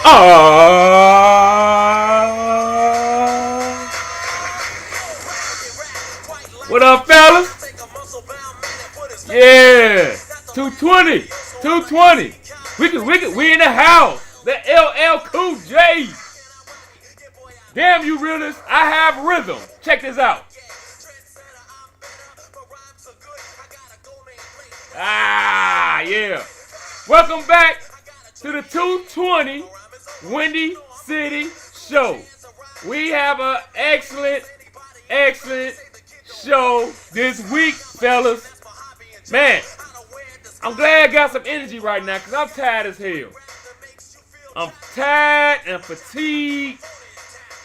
What up, fellas? Yeah, 220, 220. We in the house. The LL Cool J. Damn you realists, I have rhythm. Check this out. Yeah. Welcome back to the 220 Windy City Show. We have an excellent show this week, fellas. Man, I'm glad I got some energy right now because I'm tired as hell. I'm tired and fatigued.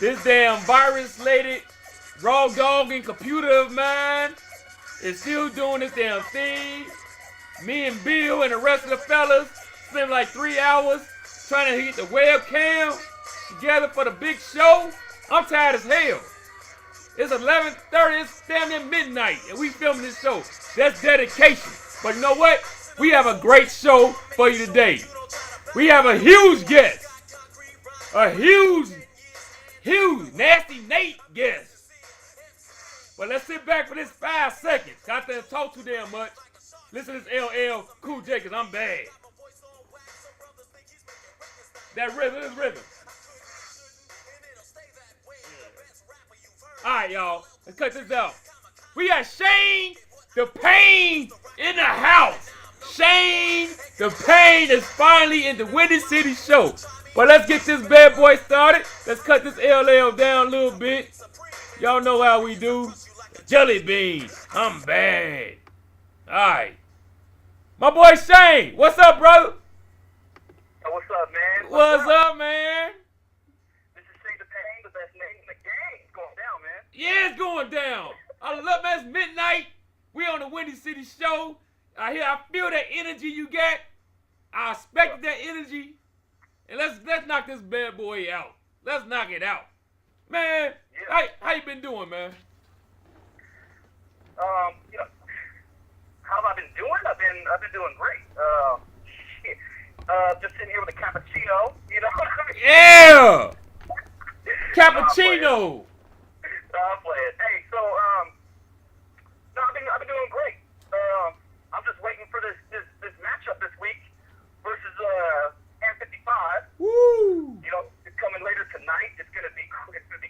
This damn virus-lated raw dogging computer of mine is still doing this damn thing. Me and Bill and the rest of the fellas spent like 3 hours trying to get the webcam together for the big show. I'm tired as hell. It's 11:30, it's damn near midnight, and we filming this show. That's dedication. But you know what? We have a great show for you today. We have a huge guest. A huge, nasty Nate guest. But let's sit back for this 5 seconds. I didn't talk too damn much. Listen to this LL Cool J, because I'm bad. That rhythm is rhythm. Alright, y'all. Let's cut this out. We got Shayne the Payne in the house. Shayne the Payne is finally in the Windy City Show. But let's get this bad boy started. Let's cut this LL down a little bit. Y'all know how we do. Jelly bean. I'm bad. Alright. My boy Shayne. What's up, brother? Yo, what's up, man? What's up, man? This is Shayne the Payne, the best name in the game. It's going down, man. Yeah, it's going down. I love, man. It's midnight. We on the Windy City Show. I feel that energy you got. I expected that energy. And let's knock this bad boy out. Let's knock it out. Man, yeah. How you been doing, man? How have I been doing? I've been doing great. Just sitting here with a cappuccino, you know? Yeah! Cappuccino! I'm playing. Hey, so, no, I've been doing great. I'm just waiting for this matchup this week versus M55. Woo! You know, it's coming later tonight. It's gonna be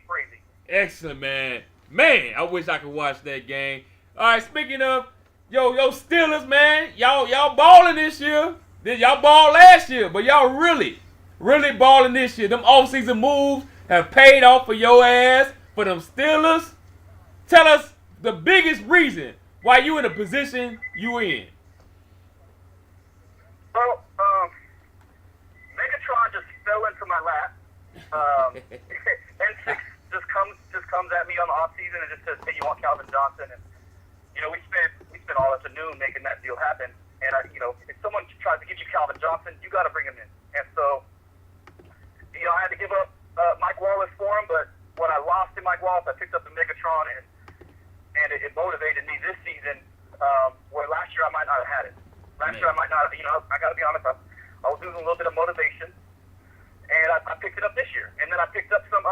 crazy. Excellent, man. Man, I wish I could watch that game. All right, speaking of, yo Steelers, man, y'all balling this year. Y'all balled last year, but y'all really balling this year. Them offseason moves have paid off for your ass, for them Steelers. Tell us the biggest reason why you in the position you in. Well, Megatron just fell into my lap. N6 just comes at me on the off season and just says, "Hey, you want Calvin Johnson?" And you know, we spent all afternoon making that deal happen. And if someone tries to give you Calvin Johnson, you got to bring him in. And so, I had to give up Mike Wallace for him. But when I lost to Mike Wallace, I picked up the Megatron, and it motivated me this season. Where last year I might not have had it. Last year I might not. I got to be honest. I was losing a little bit of motivation, and I picked it up this year. And then I picked up some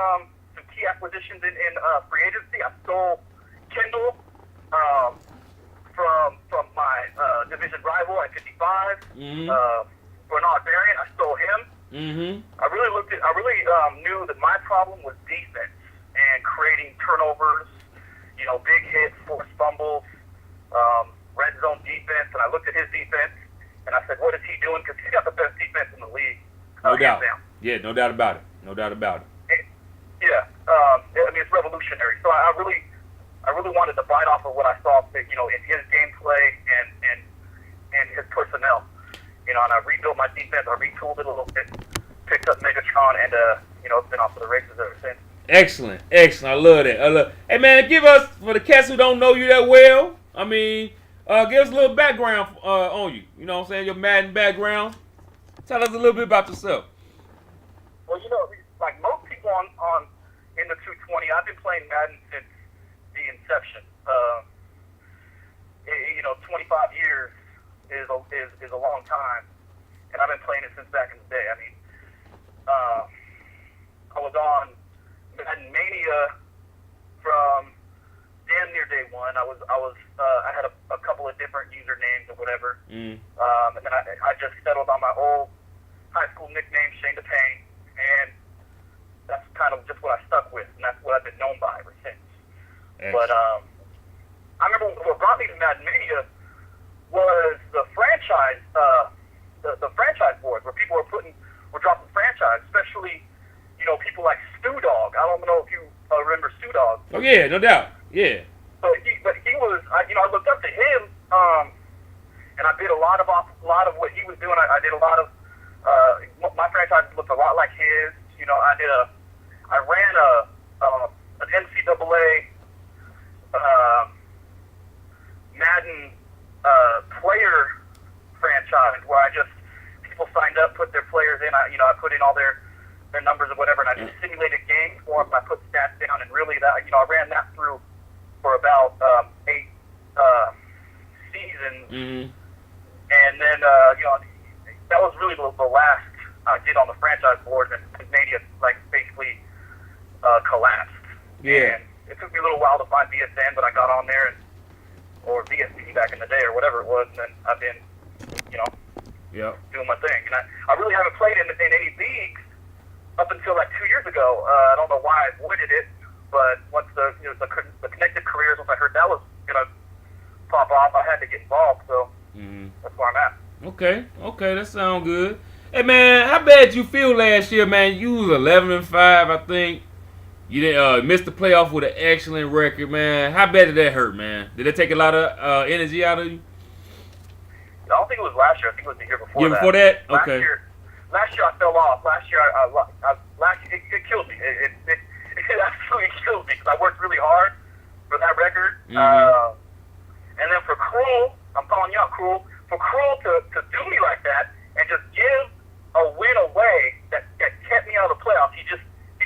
key acquisitions in free agency. I stole Kendall from my division rival at 55. Bernard Variant, I stole him. I really knew that my problem was defense and creating turnovers, big hits, forced fumbles, red zone defense. And I looked at his defense and I said, what is he doing? Because he's got the best defense in the league. No doubt. Down. Yeah, no doubt about it. No doubt about it. It's revolutionary. So I really wanted to bite off of what I saw, in his gameplay and his personnel. And I rebuilt my defense. I retooled it a little bit. Picked up Megatron, and it's been off to the races ever since. Excellent. I love that. Hey, man, give us, for the cats who don't know you that well, give us a little background on you. You know what I'm saying? Your Madden background. Tell us a little bit about yourself. Well, like most people on in the 220, I've been playing Madden since the inception. 25 years is a long time, and I've been playing it since back in the day. And then I just settled on my old high school nickname, Shayne the Payne, and that's kind of just what I stuck with, and that's what I've been known by ever since. Excellent. But I remember what brought me to Madden Mania was the franchise, the franchise boards where people were dropping franchise, especially people like Stu Dog. I don't know if you remember Stu Dog. Oh yeah, no doubt, yeah. But he was, I looked up to him, and I did a lot of what he was doing. I did a lot of my franchise looked a lot like his. I ran an NCAA Madden player franchise where people signed up, put their players in. I put in all their numbers or whatever, and I just simulated games for them. I put stats down, and really I ran that through for about 8 seasons, and then that was really the last I did on the franchise board, and Mania basically collapsed. Yeah. And it took me a little while to find VSN, but I got on there, or VSP back in the day, or whatever it was, and then I've been, doing my thing. And I really haven't played in any leagues up until 2 years ago. I don't know why I avoided it, but once the connected careers, once I heard that was gonna pop off, I had to get involved. So that's where I'm at. Okay, that sounds good. Hey man, how bad you feel last year, man? You was 11-5, I think. You didn't missed the playoff with an excellent record, man. How bad did that hurt, man? Did it take a lot of energy out of you? I don't think it was last year. I think it was the year before that. Before that? Okay. Last year I fell off. Last year it killed me. It absolutely killed me because I worked really hard for that record. And then for Cruel, I'm calling you out, Cruel. For Cruel to do me like that and just give a win away that kept me out of the playoffs. He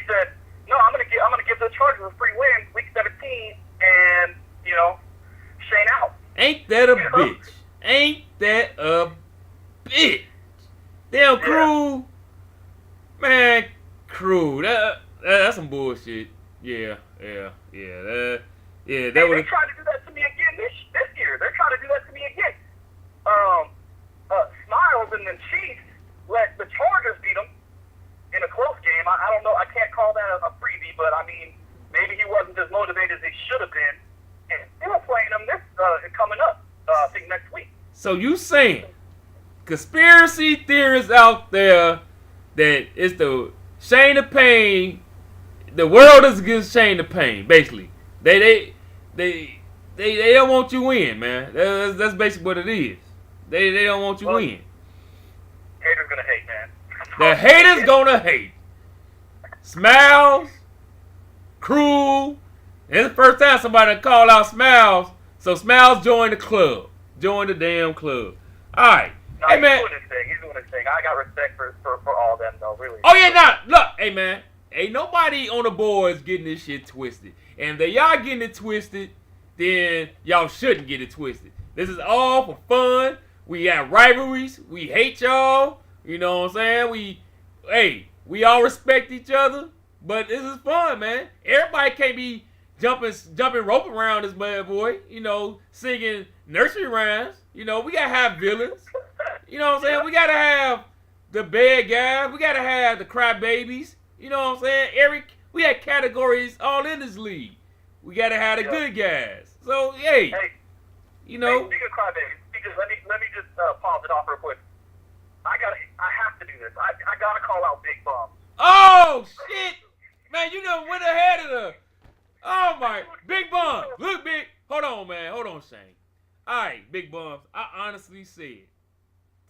said, no, I'm gonna give the Chargers a free win, week 17, and Shayne out. Ain't that a bitch? Ain't that a bitch? Damn, Crew. Man, Crew. That's some bullshit. Yeah. That would. They tried to do that to me again this year. They're trying to do that to me again. Smiles and the Chiefs let the Chargers beat them in a close game. I don't know. I can't call that a freebie, but I mean, maybe he wasn't as motivated as he should have been. And they were playing them coming up, I think next week. So you saying conspiracy theorists out there that it's the Shayne the Payne, the world is against Shayne the Payne, basically. They don't want you in, man. That's basically what it is. They don't want you in. Haters gonna hate, man. The haters gonna hate. Smiles, Cruel. It's the first time somebody called out Smiles. So Smiles joined the club. Join the damn club. All right. No, hey, man. He's doing his thing. I got respect for all of them, though, really. Oh, yeah, nah. Look, hey, man. Ain't nobody on the boards getting this shit twisted. And if y'all getting it twisted, then y'all shouldn't get it twisted. This is all for fun. We got rivalries. We hate y'all. You know what I'm saying? We all respect each other. But this is fun, man. Everybody can't be jumping rope around this bad boy, singing nursery rhymes. We gotta have villains. You know what I'm saying? We gotta have the bad guys. We gotta have the crybabies. You know what I'm saying? We had categories all in this league. We gotta have the good guys. So Hey, speaking of crybabies, let me just pause it off real quick. I have to do this. I gotta call out Big Bums. Oh shit, man! You done went ahead of the. Oh my, Big Bums. Look, Big. Hold on, man. Hold on, Shayne. All right, Big Bums. I honestly said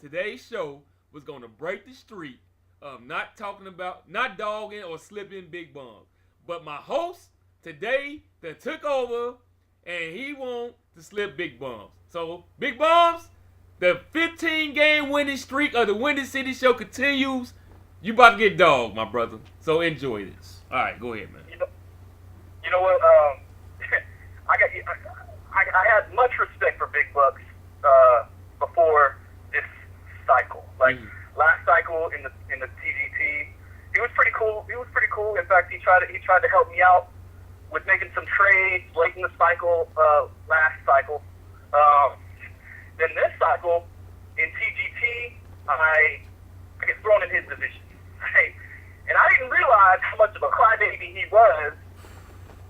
today's show was gonna break the streak of not dogging or slipping Big Bums. But my host today that took over, and he wants to slip Big Bums. So Big Bums, the 15-game winning streak of the Windy City Show continues. You about to get dogged, my brother. So enjoy this. All right, go ahead, man. You know what? I had much respect for Big Bucks before this cycle. Last cycle in the TGT, he was pretty cool. In fact, he tried to help me out with making some trades late in the cycle, last cycle. Then this cycle, in TGT, I get thrown in his division. Right? And I didn't realize how much of a crybaby he was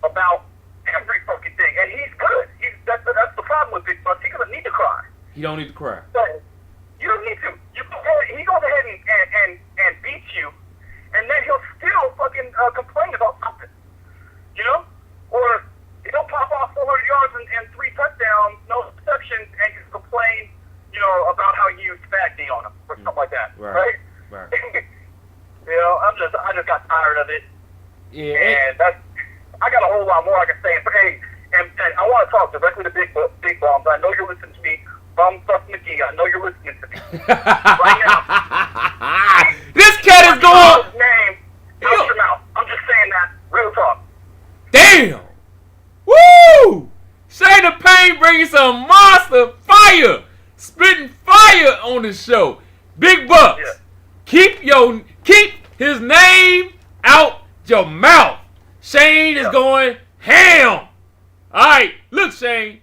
about every fucking thing. And he's good. That's the problem with Big Bucks. He doesn't need to cry. He don't need to cry. But you don't need to. He goes ahead and beats you, and then he'll still fucking complain about something. You know? Or he'll pop off 400 yards and 3 touchdowns, no interceptions, and he'll complain, you know, about how you used fat D on him or something like that. Right? You know, I just got tired of it. Yeah. And I got a whole lot more I can say. But hey, and I want to talk directly to Big Bums. I know you're listening to me. Bum Stuff McGee, I know you're listening to me. Right now. This cat is going. His name out your mouth. I'm just saying that. Real talk. Damn. Woo! Shayne the Payne bringing some monster fire. Spitting fire on the show. Big Bucks. Yeah. Keep his name out your mouth. Shayne is going ham. Alright, look, Shayne.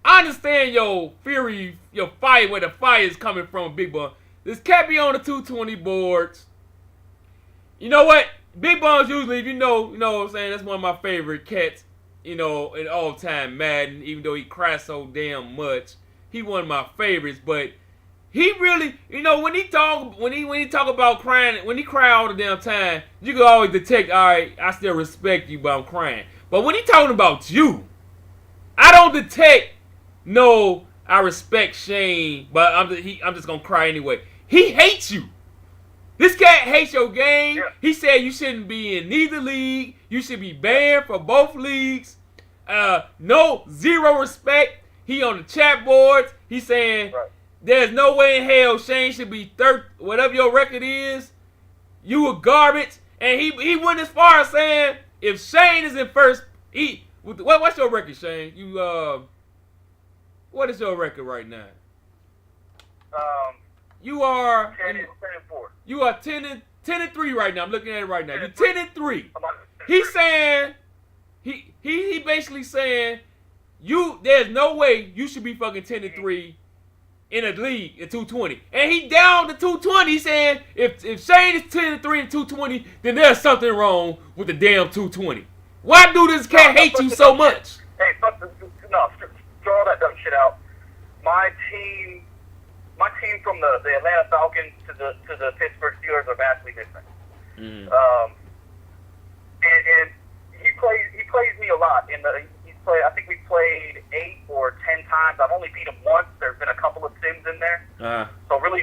I understand your fury, your fire, where the fire is coming from, Big Bum. This cat be on the 220 boards. You know what? Big Bum's usually, you know what I'm saying, that's one of my favorite cats, you know, in all time Madden, even though he cries so damn much. He one of my favorites, but he really, you know, when he talk about crying, when he cry all the damn time, you can always detect, all right, I still respect you, but I'm crying. But when he talking about you, I don't detect, no, I respect Shayne, but I'm just gonna cry anyway. He hates you. This cat hates your game. Yeah. He said you shouldn't be in neither league. You should be banned for both leagues. Zero respect. He on the chat boards. He's saying there's no way in hell Shayne should be third. Whatever your record is, you a garbage. And he went as far as saying if Shayne is in first, what's your record, Shayne? What is your record right now? You are 10 and 4. You are 10 and 3 right now. I'm looking at it right now. You're 10 and 3. He's saying he basically saying there's no way you should be fucking 10 and 3 in a league at 220. And he down to 220. He's saying if Shayne is 10 and 3 and 220, then there's something wrong with the damn 220. Why do this cat hate you so much? Hey, throw all that dumb shit out. My team from the Atlanta Falcons to the Pittsburgh Steelers are vastly different. Mm-hmm. And he plays me a lot. I think we played 8 or 10 times. I've only beat him once. There's been a couple of sims in there. So really,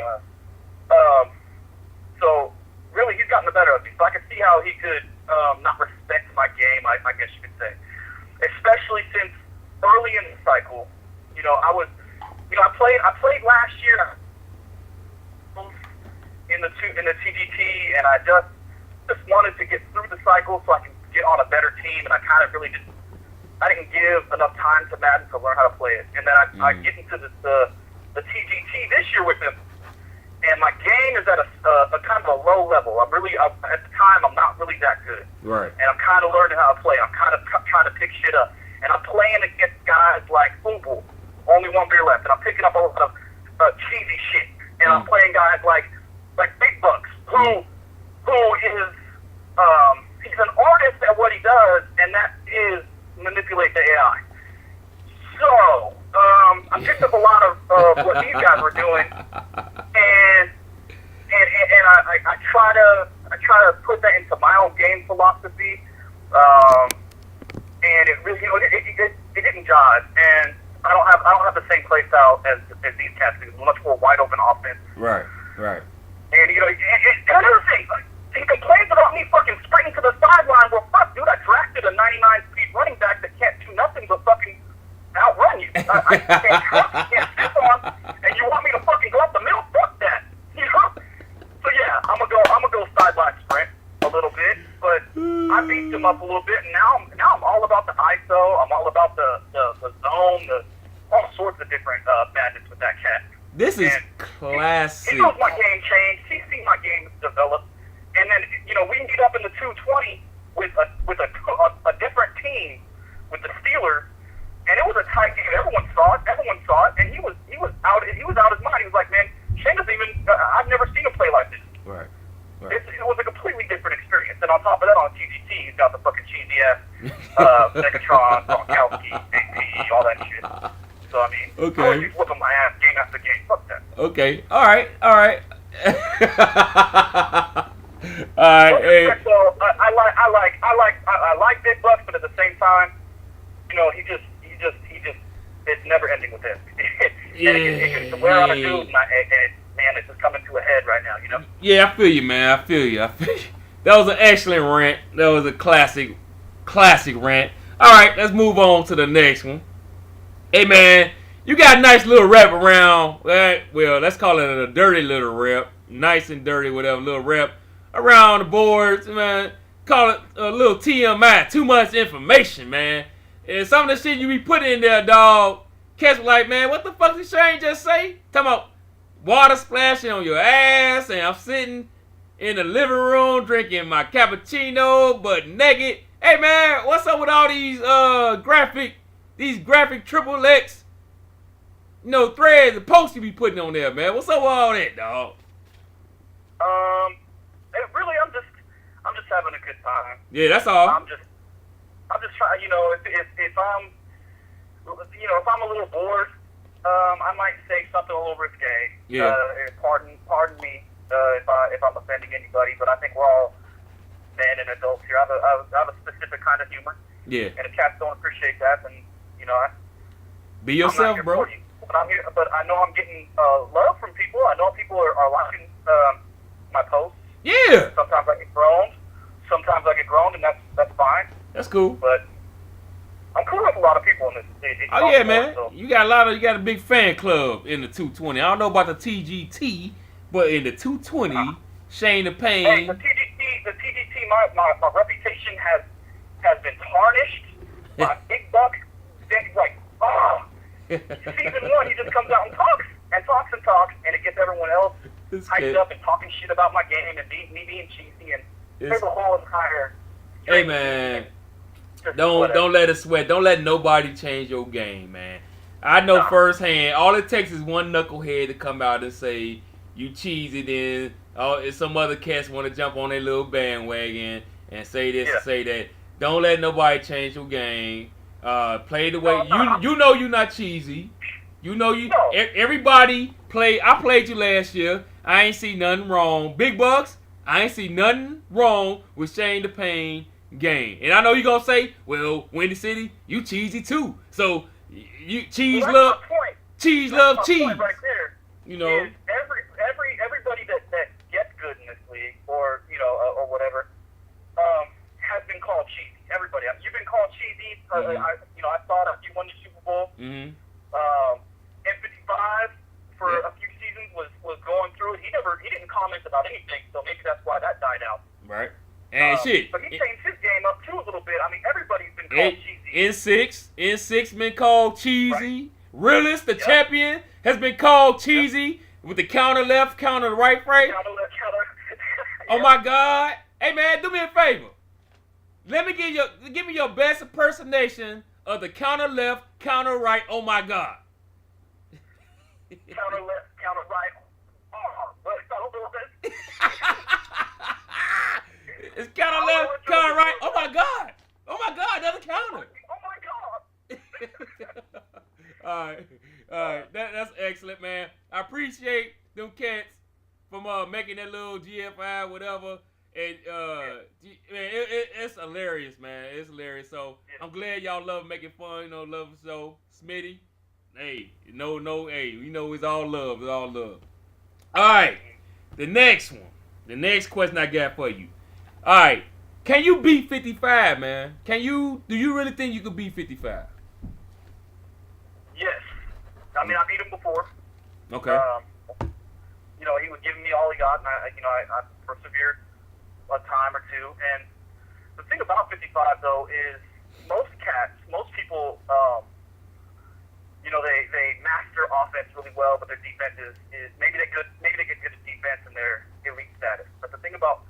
he's gotten the better of me. So I can see how he could not respect my game. I guess you could say, especially since early in the cycle, I played last year in the TGT, and I just wanted to get through the cycle so I can get on a better team, and I kind of really I didn't give enough time to Madden to learn how to play it, and then I get into the TGT this year with him, and my game is at a kind of a low level. At the time I'm not really that good, right? And I'm kind of learning how to play. I'm kind of trying to pick shit up. And I'm playing against guys like Fubu, only one beer left, and I'm picking up a lot of cheesy shit. And I'm playing guys like Big Bucks, who is he's an artist at what he does, and that is manipulate the AI. So I picked up a lot of what these guys were doing, and I try to put that into my own game philosophy. And it really, it didn't jive, and I don't have the same play style as these cats do. Much more wide open offense. Right. And and another thing, he complains about me fucking sprinting to the sideline. Well, fuck, dude, I drafted a 99-speed running back that can't do nothing but fucking outrun you. I can't stiff on, and you want me to fucking go up the middle? Fuck that. So yeah, I'm gonna go sideline sprint a little bit, but I beat him up a little bit, and now I'm all about the ISO. I'm all about the zone, all sorts of different madness with that cat. This is classic. He knows my game changed. He's seen my game develop, and then we meet up in the 220 with a different team with the Steelers, and it was a tight game. Everyone saw it, and he was out his mind. He was like, man, Shayne doesn't even. I've never seen him play like this. Right. It was a completely different experience. And on top of that, on TGT, he's got the fucking cheesy ass Megatron, Gronkowski, AP, all that shit. So I mean, I was just whooping my ass game after game. Fuck that. Okay. All right. All right. Hey. So I like Big Bucks, but at the same time, you know, he just it's never ending with him. It can wear on a dude, and man, it's just coming to a head right now, you know? Yeah, I feel you, man. I feel you. That was an excellent rant. That was a classic rant. All right, let's move on to the next one. Hey, man, you got a nice little rep around. Well, let's call it a dirty little rep. Nice and dirty, whatever, little rep around the boards, man. Call it a little TMI, too much information, man. And some of the shit you be putting in there, dog, cats be like, man, what the fuck did Shayne just say? Talking about water splashing on your ass, and I'm sitting in the living room drinking my cappuccino, but naked. Hey, man, what's up with all these graphic triple X, threads and posts you be putting on there, man? What's up with all that, dog? Really, I'm just having a good time. Yeah, that's all. I'm just trying, if I'm a little bored, I might say something a little risque. Yeah. Pardon me if I'm offending anybody, but I think we're all men and adults here. I have a specific kind of humor. Yeah. And if cats don't appreciate that, then be yourself, bro. But I know I'm getting love from people. I know people are liking my posts. Yeah. Sometimes I get groaned, and that's fine. That's cool. But I'm cool with a lot of people in this. Oh yeah, man. So. You got a big fan club in the 220. I don't know about the TGT, but in the 220, Shayne the Payne. Hey, the TGT, my reputation has been tarnished. My big buck, like, season 1, he just comes out and talks, and it gets everyone else hyped up and talking shit about my game and me being cheesy, and there's a whole entire. Hey, man. Don't let it sweat. Don't let nobody change your game, man. I know firsthand. All it takes is one knucklehead to come out and say you cheesy. Then if some other cats want to jump on their little bandwagon and say this and say that. Don't let nobody change your game. Play the way you know you're not cheesy. You know everybody play. I played you last year. I ain't see nothing wrong. Big Bucks. I ain't see nothing wrong with Shayne the Payne game. And I know you're gonna say, well, Windy City, you cheesy too. So you cheese love cheese. Right there. You know, is everybody that gets good in this league, or or whatever, has been called cheesy. Everybody, you've been called cheesy. I thought after you won the Super Bowl, N55 for a few seasons was going through it. He didn't comment about anything, so maybe that's why that died out. Right. And shit. But he changed his game up too a little bit. I mean, everybody's been called cheesy. N6 been called cheesy. Right. Realist, the champion, has been called cheesy with the counter left, counter right frame. Counter left, counter. Oh my God. Hey man, do me a favor. Let me give me your best impersonation of the counter left, counter right. Oh my God. Counter left, counter right. It's counter left, counter right. Oh my God. Oh my God, another counter. Oh my God. All right. That's excellent, man. I appreciate them cats from making that little GFI, whatever. And man, it's hilarious, man. It's hilarious. So I'm glad y'all love making fun. Love the show. Smitty, hey, hey, it's all love. It's all love. All right, the next one. The next question I got for you. All right, can you beat 55, man? Do you really think you could beat 55? Yes. I mean, I beat him before. Okay. He was giving me all he got, and I persevered a time or two. And the thing about 55 though is most people, they master offense really well, but their defense is maybe they get good at defense and they're elite status. But the thing about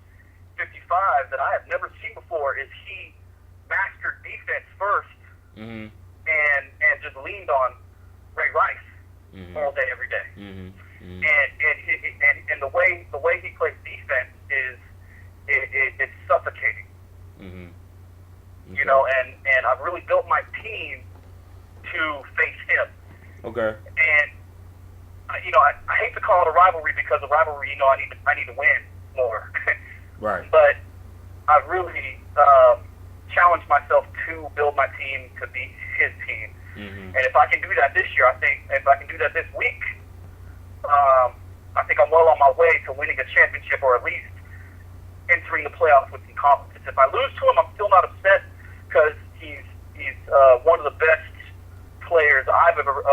55 that I have never seen before is he mastered defense first, and just leaned on Ray Rice all day, every day. and the way he plays defense is it's suffocating. Mm-hmm. Okay. You know, and I've really built my team to face him. Okay. And you know, I hate to call it a rivalry because a rivalry, you know, I need to win more. Right. But I've really challenged myself to build my team to beat his team. Mm-hmm. And if I can do that this year, I think if I can do that this week, I think I'm well on my way to winning a championship or at least entering the playoffs with some confidence. If I lose to him, I'm still not upset because he's one of the best players I've ever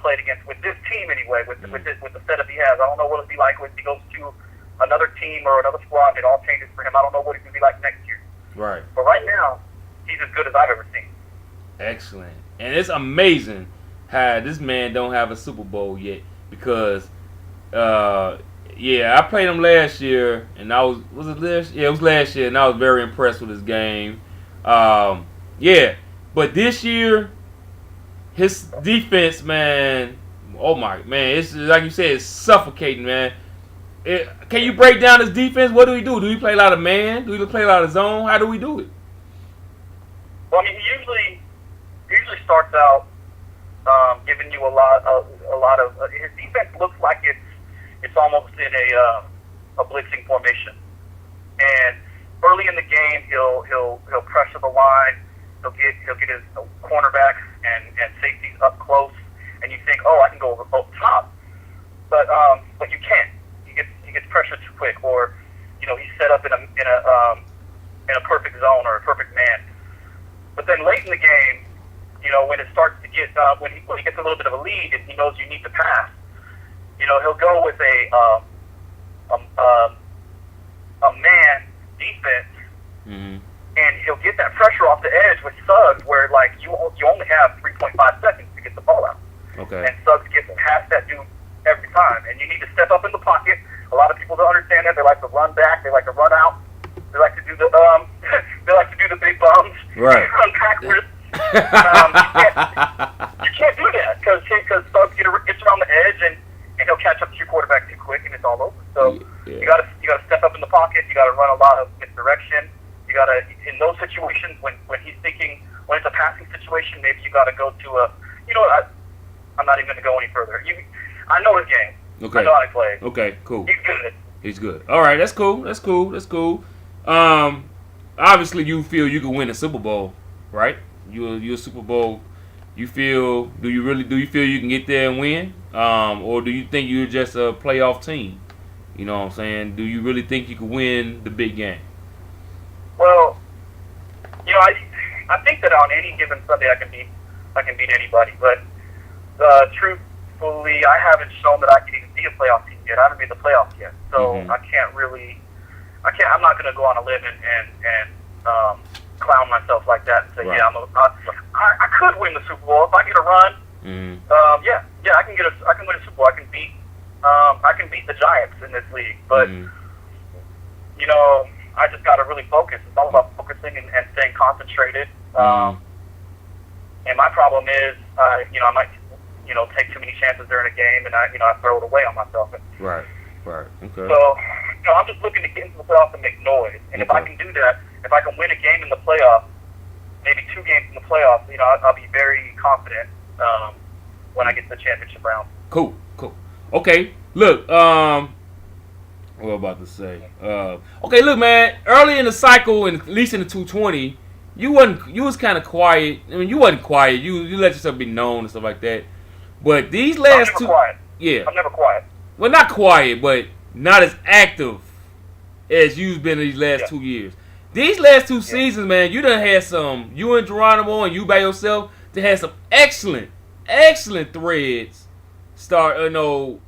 played against with this team anyway. With the setup he has, I don't know what it'll be like when he goes to another team or another squad. It all changes for him. I don't know what it's gonna be like next year. Right. But right now, he's as good as I've ever seen. Excellent. And it's amazing how this man don't have a Super Bowl yet because, I played him last year, and I was it last? Yeah, it was last year, and I was very impressed with his game. But this year, his defense, man, oh my, man, it's like you said, it's suffocating, man. Can you break down his defense? What do he do? Do he play a lot of man? Do he play a lot of zone? How do we do it? Well, I mean, he usually starts out giving you a lot of his defense looks like it's almost in a blitzing formation. And early in the game, he'll pressure the line. He'll get his cornerbacks and safeties up close, and you think, oh, I can go over top, but you can't. He gets pressured too quick, or you know, he's set up in a perfect zone or a perfect man. But then late in the game, you know, when it starts to get when he gets a little bit of a lead and he knows you need to pass, you know, he'll go with a man defense, mm-hmm. and he'll get that pressure off the edge with Suggs, where like you only have 3.5 seconds to get the ball out. Okay. And Suggs gets past that dude every time, and you need to step up in the pocket. A lot of people don't understand that. They like to run back. They like to run out. They like to do the they like to do the big bums. Right. Run backwards. You can't do that because Suggs gets around the edge and he'll catch up to your quarterback too quick and it's all over. So you gotta step up in the pocket. You gotta run a lot of misdirection. You gotta, in those situations when he's thinking, when it's a passing situation, maybe you gotta go to I'm not even gonna go any further. I know his game. Okay. I know how he plays. Okay, cool. He's good. All right, that's cool. Obviously you feel you can win a Super Bowl, right? You're a Super Bowl. Do you feel you can get there and win? Or do you think you're just a playoff team? You know what I'm saying? Do you really think you can win the big game? Well, you know, I think that on any given Sunday I can beat anybody, but truthfully, I haven't shown that I can even be a playoff team yet. I haven't made the playoffs yet, so Mm-hmm. I'm not going to go on a limb and clown myself like that and say, right. I could win the Super Bowl if I get a run. Mm-hmm. I can win a Super Bowl. I can beat the Giants in this league, but mm-hmm. you know, I just got to really focus. It's all about focusing and staying concentrated. Mm-hmm. And my problem is, I might, take too many chances during a game, and I throw it away on myself. Right. Okay. So, I'm just looking to get into the playoffs and make noise. And if I can do that, if I can win a game in the playoffs, maybe 2 games in the playoffs, I'll be very confident when I get to the championship round. Cool. Okay, look, what am I about to say? Okay, look, man. Early in the cycle, and at least in the 220, you was kind of quiet. I mean, you wasn't quiet. You let yourself be known and stuff like that. But these last I'm never quiet. Yeah, I'm never quiet. Well, not quiet, but not as active as you've been in these last 2 years. These last 2 seasons, man, you done had some. You and Geronimo and you by yourself, they had some excellent threads. The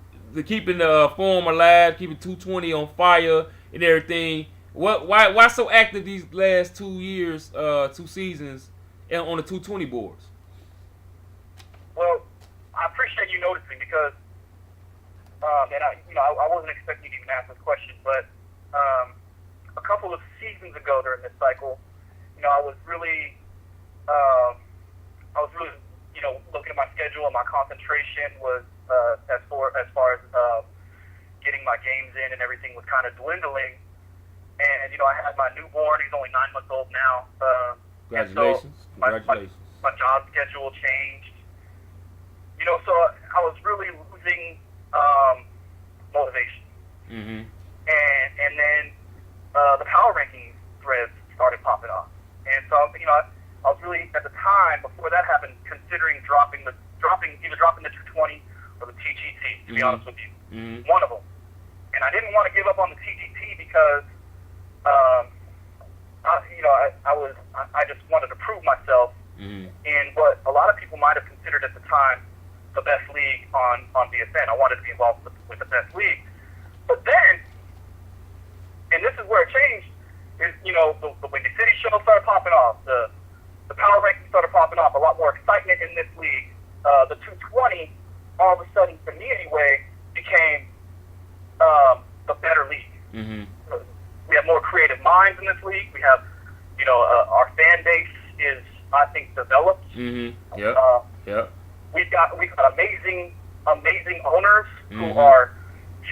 keeping the form alive, keeping 220 on fire and everything. Why so active these last 2 years, 2 seasons, on the 220 boards? Well, I appreciate you noticing because, and I wasn't expecting you to even ask this question, but a couple of seasons ago during this cycle, I was really, looking at my schedule, and my concentration was as far as getting my games in and everything was kind of dwindling. And I had my newborn. He's only 9 months old now. Congratulations! Congratulations! My job schedule changed. So I was really losing motivation. Mm-hmm. And then the power rankings threads started popping off. And so I was really, at the time before that happened, considering either dropping the 220 or the TGT. To be honest with you, one of them. And I didn't want to give up on the TGT because I just wanted to prove myself in what a lot of people might have considered at the time the best league on BSN. I wanted to be involved with the best league. But then, and this is where it changed, is the Windy City show started popping off, the power rankings started popping off, a lot more excitement in this league. The 220, all of a sudden, for me anyway, became the better league. Mm-hmm. We have more creative minds in this league. We have, our fan base is, I think, developed. Mm-hmm. Yep. Yep. We've got amazing owners who are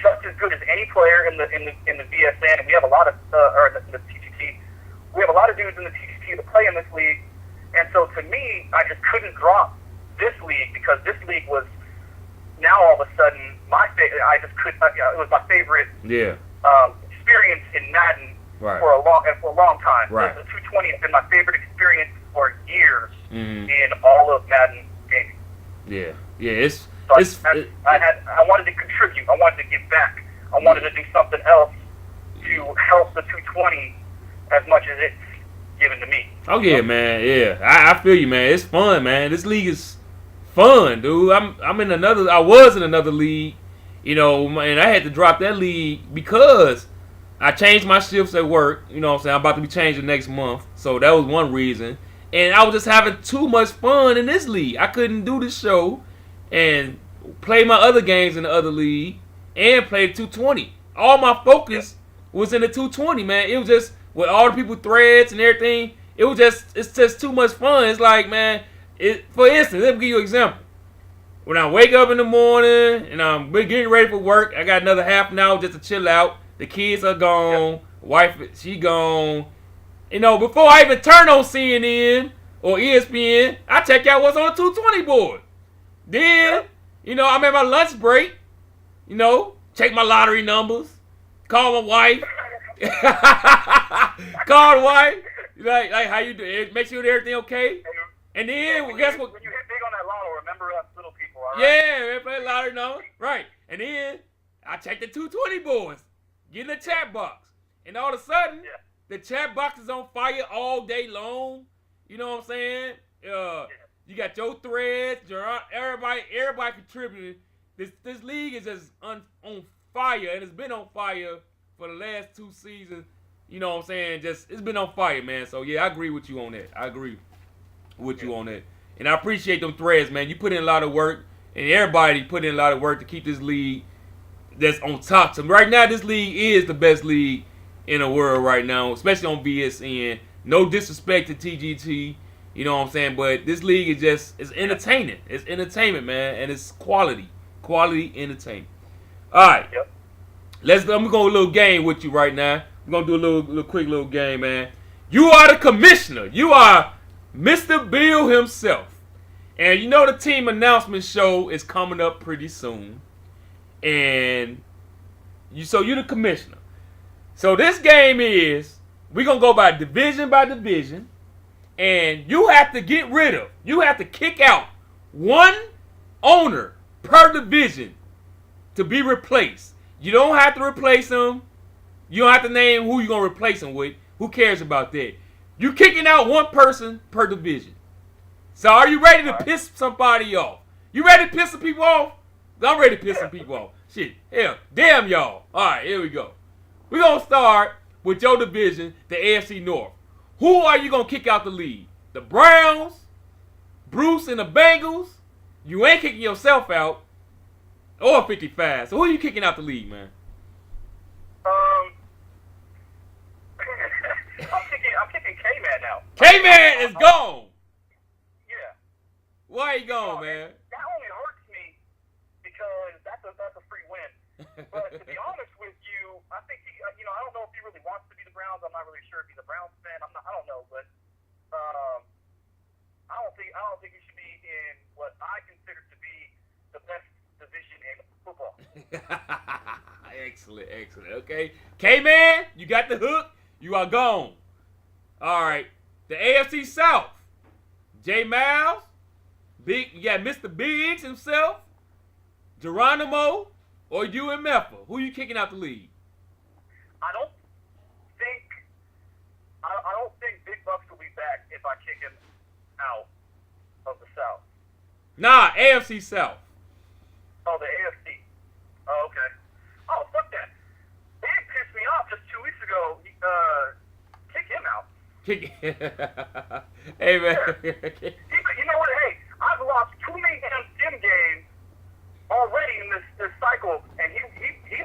just as good as any player in the BSN, and we have a lot of or the TGT. We have a lot of dudes in the TGT that play in this league, and so to me, I just couldn't drop this league because this league was now all of a sudden my favorite. I just couldn't. It was my favorite. Yeah. Experience in Madden right. for a long time. Right. The 220 has been my favorite experience for years in all of Madden gaming. Yeah. Yeah. I wanted to contribute. I wanted to give back. I wanted to do something else to help the 220 as much as it's given to me. Oh yeah, man. Yeah, I feel you, man. It's fun, man. This league is fun, dude. I was in another league, and I had to drop that league because I changed my shifts at work. You know what I'm saying? I'm about to be changed the next month, so that was one reason. And I was just having too much fun in this league. I couldn't do the show and play my other games in the other league and play the 220. All my focus was in the 220, man. It was just with all the people threads and everything. It's just too much fun. It's like, man, for instance, let me give you an example. When I wake up in the morning and I'm getting ready for work, I got another half an hour just to chill out. The kids are gone. Wife, she gone. Before I even turn on CNN or ESPN, I check out what's on the 220 board. Then, I'm at my lunch break, check my lottery numbers, call my wife. Call the wife. Like how you do? Make sure everything okay. And then, guess what? When you hit big on that lotto, remember us little people, all right? Yeah, we play lottery number. Right. And then, I check the 220 boards. Get in the chat box. And all of a sudden, the chat box is on fire all day long. You know what I'm saying? You got your threads, everybody contributing. This league is just on fire, and it's been on fire for the last 2 seasons. You know what I'm saying? Just it's been on fire, man. So yeah, I agree with you on that. And I appreciate them threads, man. You put in a lot of work, and everybody put in a lot of work to keep this league that's on top. So right now, this league is the best league in the world right now, especially on BSN. No disrespect to TGT, you know what I'm saying? But this league is it's entertaining. It's entertainment, man, and it's quality entertainment. All right, I'm gonna go a little game with you right now. We're gonna do a little quick little game, man. You are the commissioner. You are Mr. Bill himself, and the team announcement show is coming up pretty soon, and you're the commissioner. So this game is we're gonna go by division, and you have to kick out one owner per division to be replaced. You don't have to replace them. You don't have to name who you're going to replace them with. Who cares about that? You kicking out one person per division. So are you ready to piss somebody off? You ready to piss some people off? I'm ready to piss some people off. Shit. Hell, damn y'all. All right, here we go. We're going to start with your division, the AFC North. Who are you going to kick out the league? The Browns? Bruce and the Bengals? You ain't kicking yourself out. Or 55. So who are you kicking out the league, man? I'm kicking K-Man now. K-Man is gone. Yeah. Why he gone, man? That only hurts me because But to be honest with you, I think I don't know if he really wants to be the Browns. I'm not really sure if he's a Browns fan. I don't know, but I don't think he should be in what I consider to be the best division in football. Excellent. Okay, K-Man, you got the hook. You are gone. All right, the AFC South. J Miles, you got Mr. Biggs himself, Geronimo, or you and Meffa. Who you kicking out the league? I don't think Big Bucks will be back if I kick him out of the South. Nah, AFC South. Oh, the AFC. Oh, okay. Oh, fuck that. Big pissed me off just 2 weeks ago. Kick him out. Hey, man. You know what? Hey, I've lost too many damn sim games already in this cycle, and he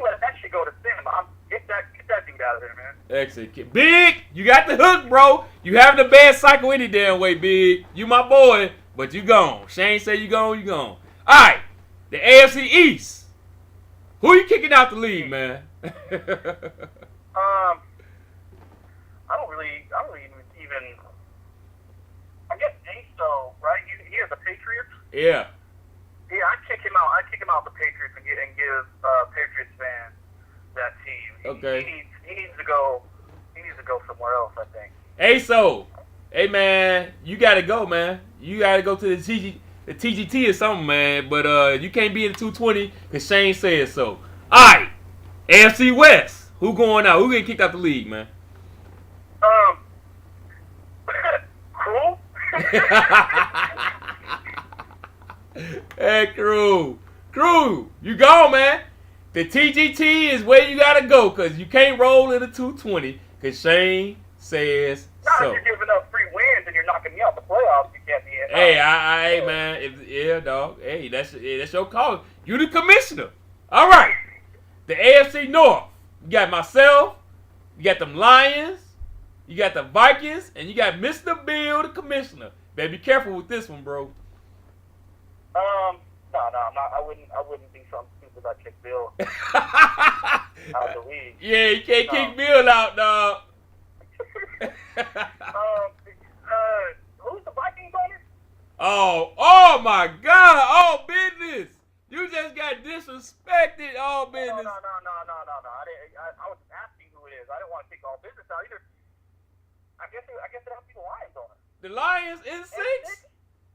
let that shit go to sim. Get that dude out of there, man. Excellent. Big, you got the hook, bro. You having a bad cycle any damn way, Big. You my boy, but you gone. Shayne say you gone, you gone. All right, the AFC East. Who you kicking out the league, man? I don't really even. I guess Aso, right? He has the Patriots. Yeah. Yeah, I'd kick him out. I'd kick him out the Patriots and give Patriots fans that team. Okay. He needs to go. He needs to go somewhere else, I think. Aso, hey man, you gotta go, man. You gotta go to the TGT or something, man. But you can't be in the 220 because Shayne said so. All right, AFC West. Who going out? Who getting kicked out the league, man? Crew. Hey, Crew, you gone, man. The TGT is where you gotta go because you can't roll in the 220 because Shayne says Not so. if you're giving up free wins and you're knocking me out the playoffs. You can't be in. Hey, hey, man. Yeah, dog. Hey, that's your call. You the commissioner. All right. The AFC North. You got myself. You got them Lions. You got the Vikings, and you got Mr. Bill, the commissioner. Better be careful with this one, bro. No, I'm not. I wouldn't be something stupid like kick Bill out of the league. Yeah, you can't kick Bill out, dog. Who's the Vikings owner? Oh my God! All business. You just got disrespected. All business. No. I was asking who it is. I didn't want to kick all business out either. I guess it has to be the Lions owner. The Lions in six.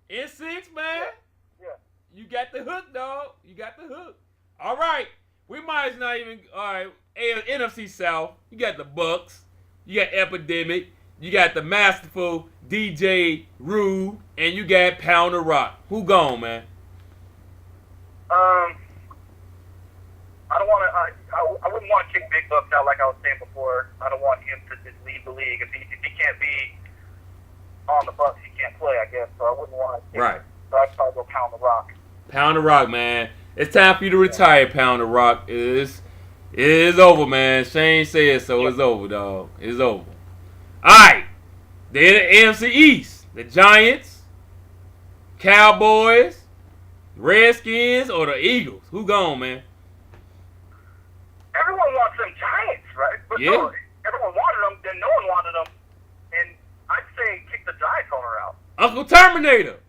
In six, man. Yeah. You got the hook, dog. You got the hook. All right. We might as not even. All right. NFC South. You got the Bucks. You got Epidemic. You got the masterful DJ Rue. And you got Pound of Rock. Who gone, man? I don't want to. I wouldn't want to kick Big Bucks out like I was saying before. I don't want him to just leave the league. If he can't be on the Bucks, he can't play, I guess. So I wouldn't want to. Right. So I'd probably go Pound the Rock. Pound of Rock, man. It's time for you to retire, Pound of Rock. It is over, man. Shayne said so. It's over, dog. It's over. All right. The AFC East. The Giants, Cowboys, Redskins, or the Eagles. Who gone, man? Everyone wants them Giants, right? But Yeah. no, everyone wanted them, then no one wanted them. And I'd say kick the Giants owner out. Uncle Terminator.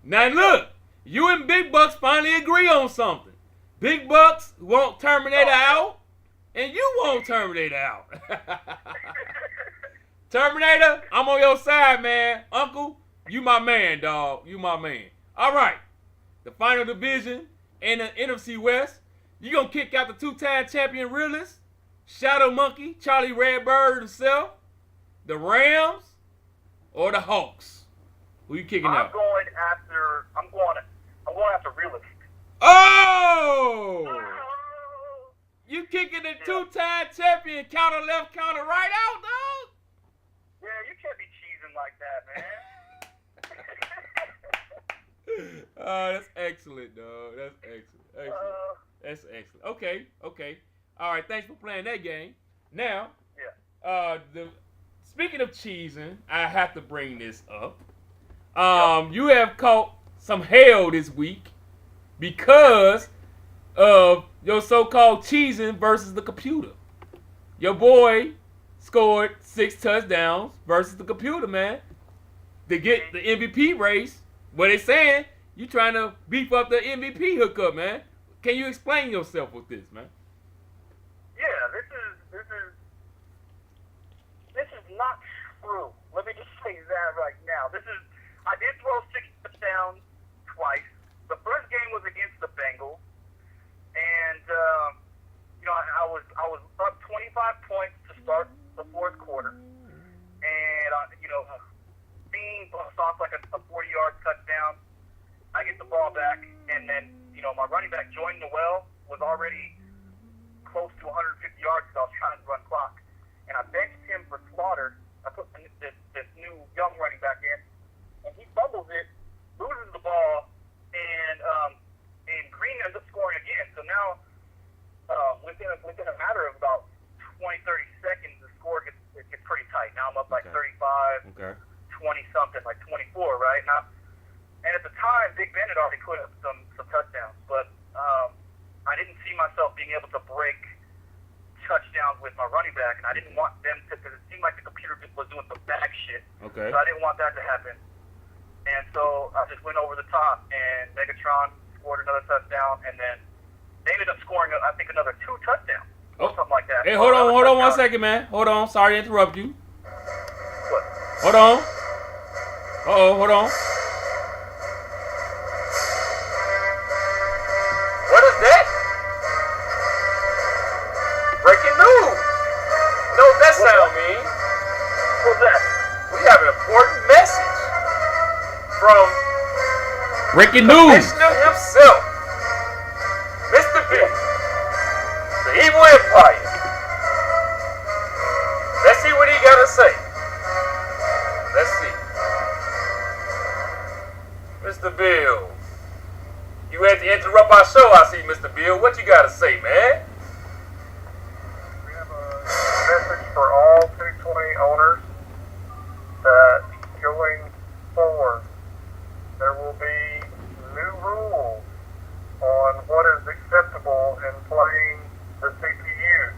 Now look, you and Big Bucks finally agree on something. Big Bucks want Terminator out, and you want Terminator out. Terminator, I'm on your side, man. Uncle, you my man, dog. You my man. All right, the final division in the NFC West. You gonna kick out the two-time champion realist, Shadow Monkey, Charlie Redbird himself, the Rams, or the Hawks? Who you kicking out? I'm going after realist. Oh! You kicking the two-time champion counter left, counter right out, dog? Yeah, you can't be cheesing like that, man. Oh, that's excellent, dog. That's excellent. That's excellent. Okay. All right, thanks for playing that game. Now, speaking of cheesing, I have to bring this up. You have caught some hell this week because of your so-called cheesing versus the computer. Your boy scored 6 touchdowns versus the computer, man. To get the MVP race, what they saying, you trying to beef up the MVP hookup, man. Can you explain yourself with this, man? Yeah, this is not true. Let me just say that right now. I did throw 6 touchdowns twice. The first game was against the Bengals, and I was up 25 points to start the fourth quarter, and being bumped off like a 40-yard touchdown. I get the ball back, and then my running back Jordan Noel was already close to 150 yards because I was trying to run clock, and I benched him for Slaughter. I put this new young running back in, and he fumbles it, loses the ball, and Green ends up scoring again. So now, within a matter of about 20, 30 seconds, the score gets pretty tight. Now I'm up like 35, 20 something, like 24 right now. And at the time, Big Ben had already put up some touchdowns, but I didn't see myself being able to break touchdowns with my running back, and I didn't want them to, because it seemed like the computer was doing some bag shit. Okay. So I didn't want that to happen. And so I just went over the top, and Megatron scored another touchdown, and then they ended up scoring, I think, another 2 touchdowns. Or something like that. Hey, hold on 1 second, man. Hold on. Sorry to interrupt you. What? Hold on. Hold on. What is that? Breaking news. You know what that sound means? What's that? We have an important message from Breaking the news. commissioner himself, Mr. B, the evil empire. Let's see what he got to say. Let's see. Mr. Bill, you had to interrupt our show, I see, Mr. Bill. What you got to say, man? We have a message for all 220 owners that going forward, there will be new rules on what is acceptable in playing the CPU.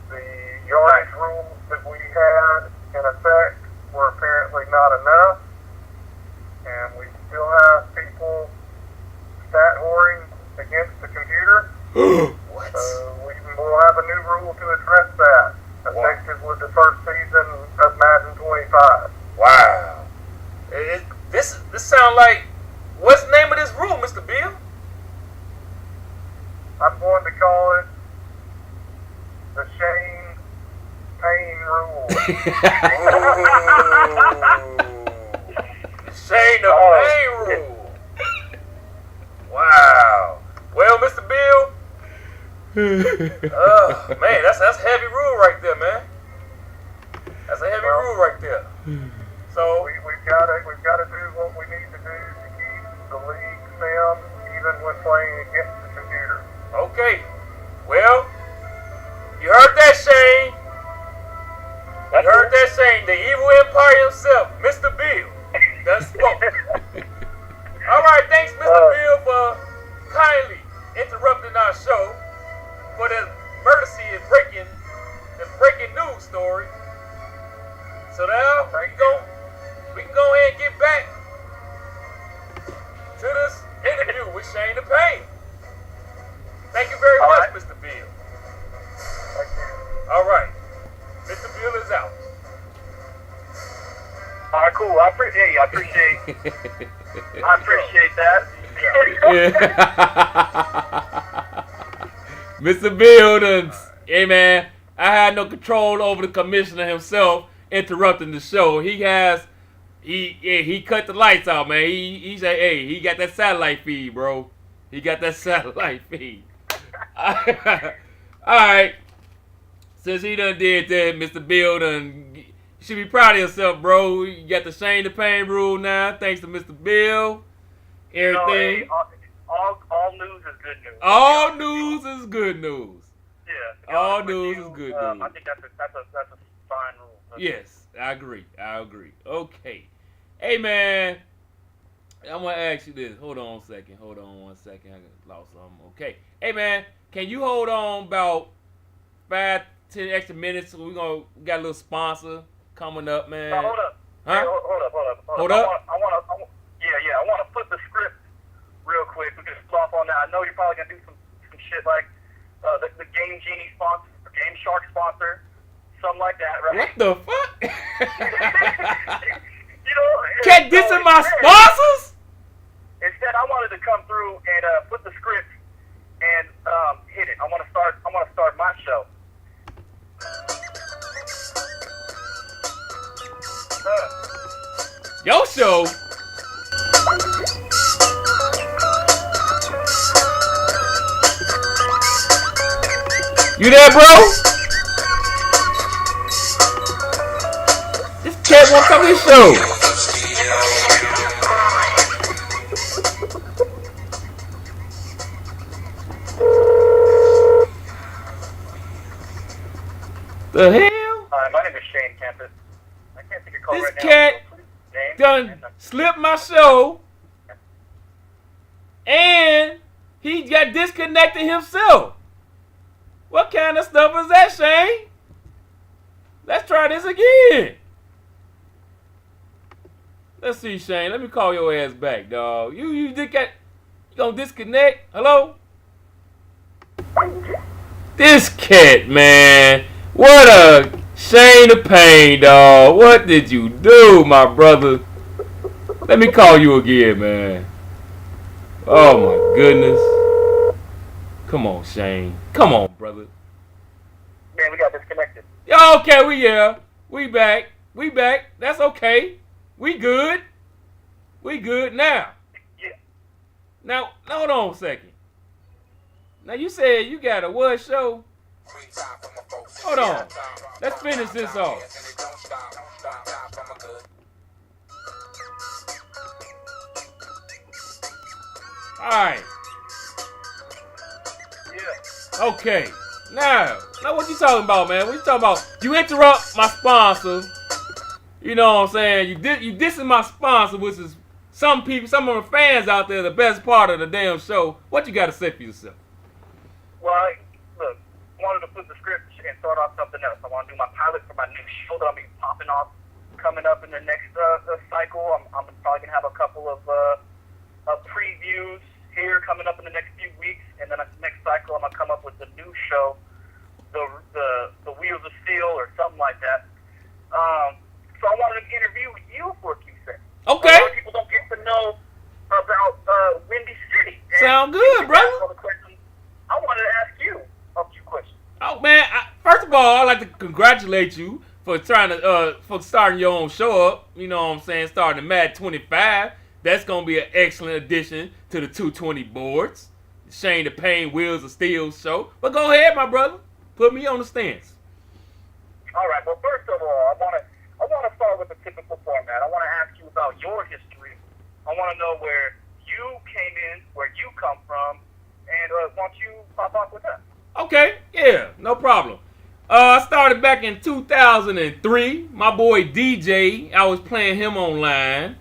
The yardage rules that we had in effect were apparently not enough, and we still have people stat whoring against the computer. What? So we will have a new rule to address that, effective with the first season of Madden 25. Wow. This sound like, what's the name of this rule, Mr. Bill? I'm going to call it the Shayne Payne rule. Shayne the Payne rule. Wow. Well, Mr. Bill, man, that's heavy rule right there, man. That's a heavy rule right there. So we've got to do what we need to do to keep the league sound, even when playing against the computer. okay. Well, you heard that, Shayne. You heard that, Shayne. The evil empire himself, Mr. Bill, done spoke. All right, thanks, Mr. Bill, for kindly interrupting our show for the emergency and breaking news story. So now we can go ahead and get back to this interview with Shayne the Payne. Thank you very much, Mr. Bill. Thank you. All right, Mr. Bill is out. All right, cool. I appreciate that. Mr. Bill done, hey man, I had no control over the commissioner himself interrupting the show. He cut the lights out, man. He said, hey, he got that satellite feed, bro. He got that satellite feed. Alright. Since he done did that, Mr. Bill done, you should be proud of yourself, bro. You got the Shayne the Payne rule now, thanks to Mr. Bill. Everything. All news is good news. All news is good news. Yeah. All news is good news. I think that's a fine rule. Yes, I agree. Okay. Hey, man. I'm gonna ask you this. Hold on a second. Hold on 1 second. I lost something. Okay. Hey man, can you hold on about 5-10 extra minutes? We got a little sponsor coming up, man. Now, hold up. Huh? Hey, hold up. Hold up? I want to flip the script real quick. We can stop on that. I know you're probably gonna do some shit like the Game Genie sponsor, or Game Shark sponsor, something like that, right? What the fuck? You know, Can't this in my sponsors? Instead, I wanted to come through and flip the script and hit it. I want to start my show. Your show? You there, bro? This cat won't come to his show. The hell? Hi, my name is Shayne Campus. I can't take a call This right now. cat Name? done slipped my show, and he got disconnected himself. What kind of stuff is that, Shayne? Let's try this again. Let's see, Shayne. Let me call your ass back, dog. You gonna disconnect? Hello? This cat, man. What a Shayne the Payne, dog. What did you do, my brother? Let me call you again, man. Oh my goodness. Come on, Shayne. Come on, brother. Man, we got disconnected. Okay, we back. We back. That's okay. We good. We good now. Yeah. Now, hold on a second. Now you said you got a what show? Hold on. Let's finish this off. Alright. Yeah. Okay. Now what you talking about, man? What you talking about? You interrupt my sponsor. You know what I'm saying? You dissing my sponsor, which is some of the fans out there, the best part of the damn show. What you got to say for yourself? Well, look, I wanted to flip the script and start off something else. I want to do my pilot for my new show that I'll be popping off coming up in the next cycle. I'm probably going to have a couple of previews here coming up in the next few weeks, and then next cycle I'm going to come up with the new show, the Wheels of Steel or something like that. So I wanted to interview you for a few seconds. Okay. A lot of people don't get to know about Windy City. And Sound good, brother. I wanted to ask you a few questions. Oh man! First of all, I'd like to congratulate you for starting your own show up. You know what I'm saying? Starting the Mad 25. That's gonna be an excellent addition to the 220 boards. Shayne the Payne Wheels of Steel show. But go ahead, my brother. Put me on the stance. All right. Well, first of all, I want to start with the typical format. I want to ask you about your history. I want to know where you came in, where you come from, and why don't you pop off with that? Okay, yeah, no problem. I started back in 2003. My boy DJ, I was playing him online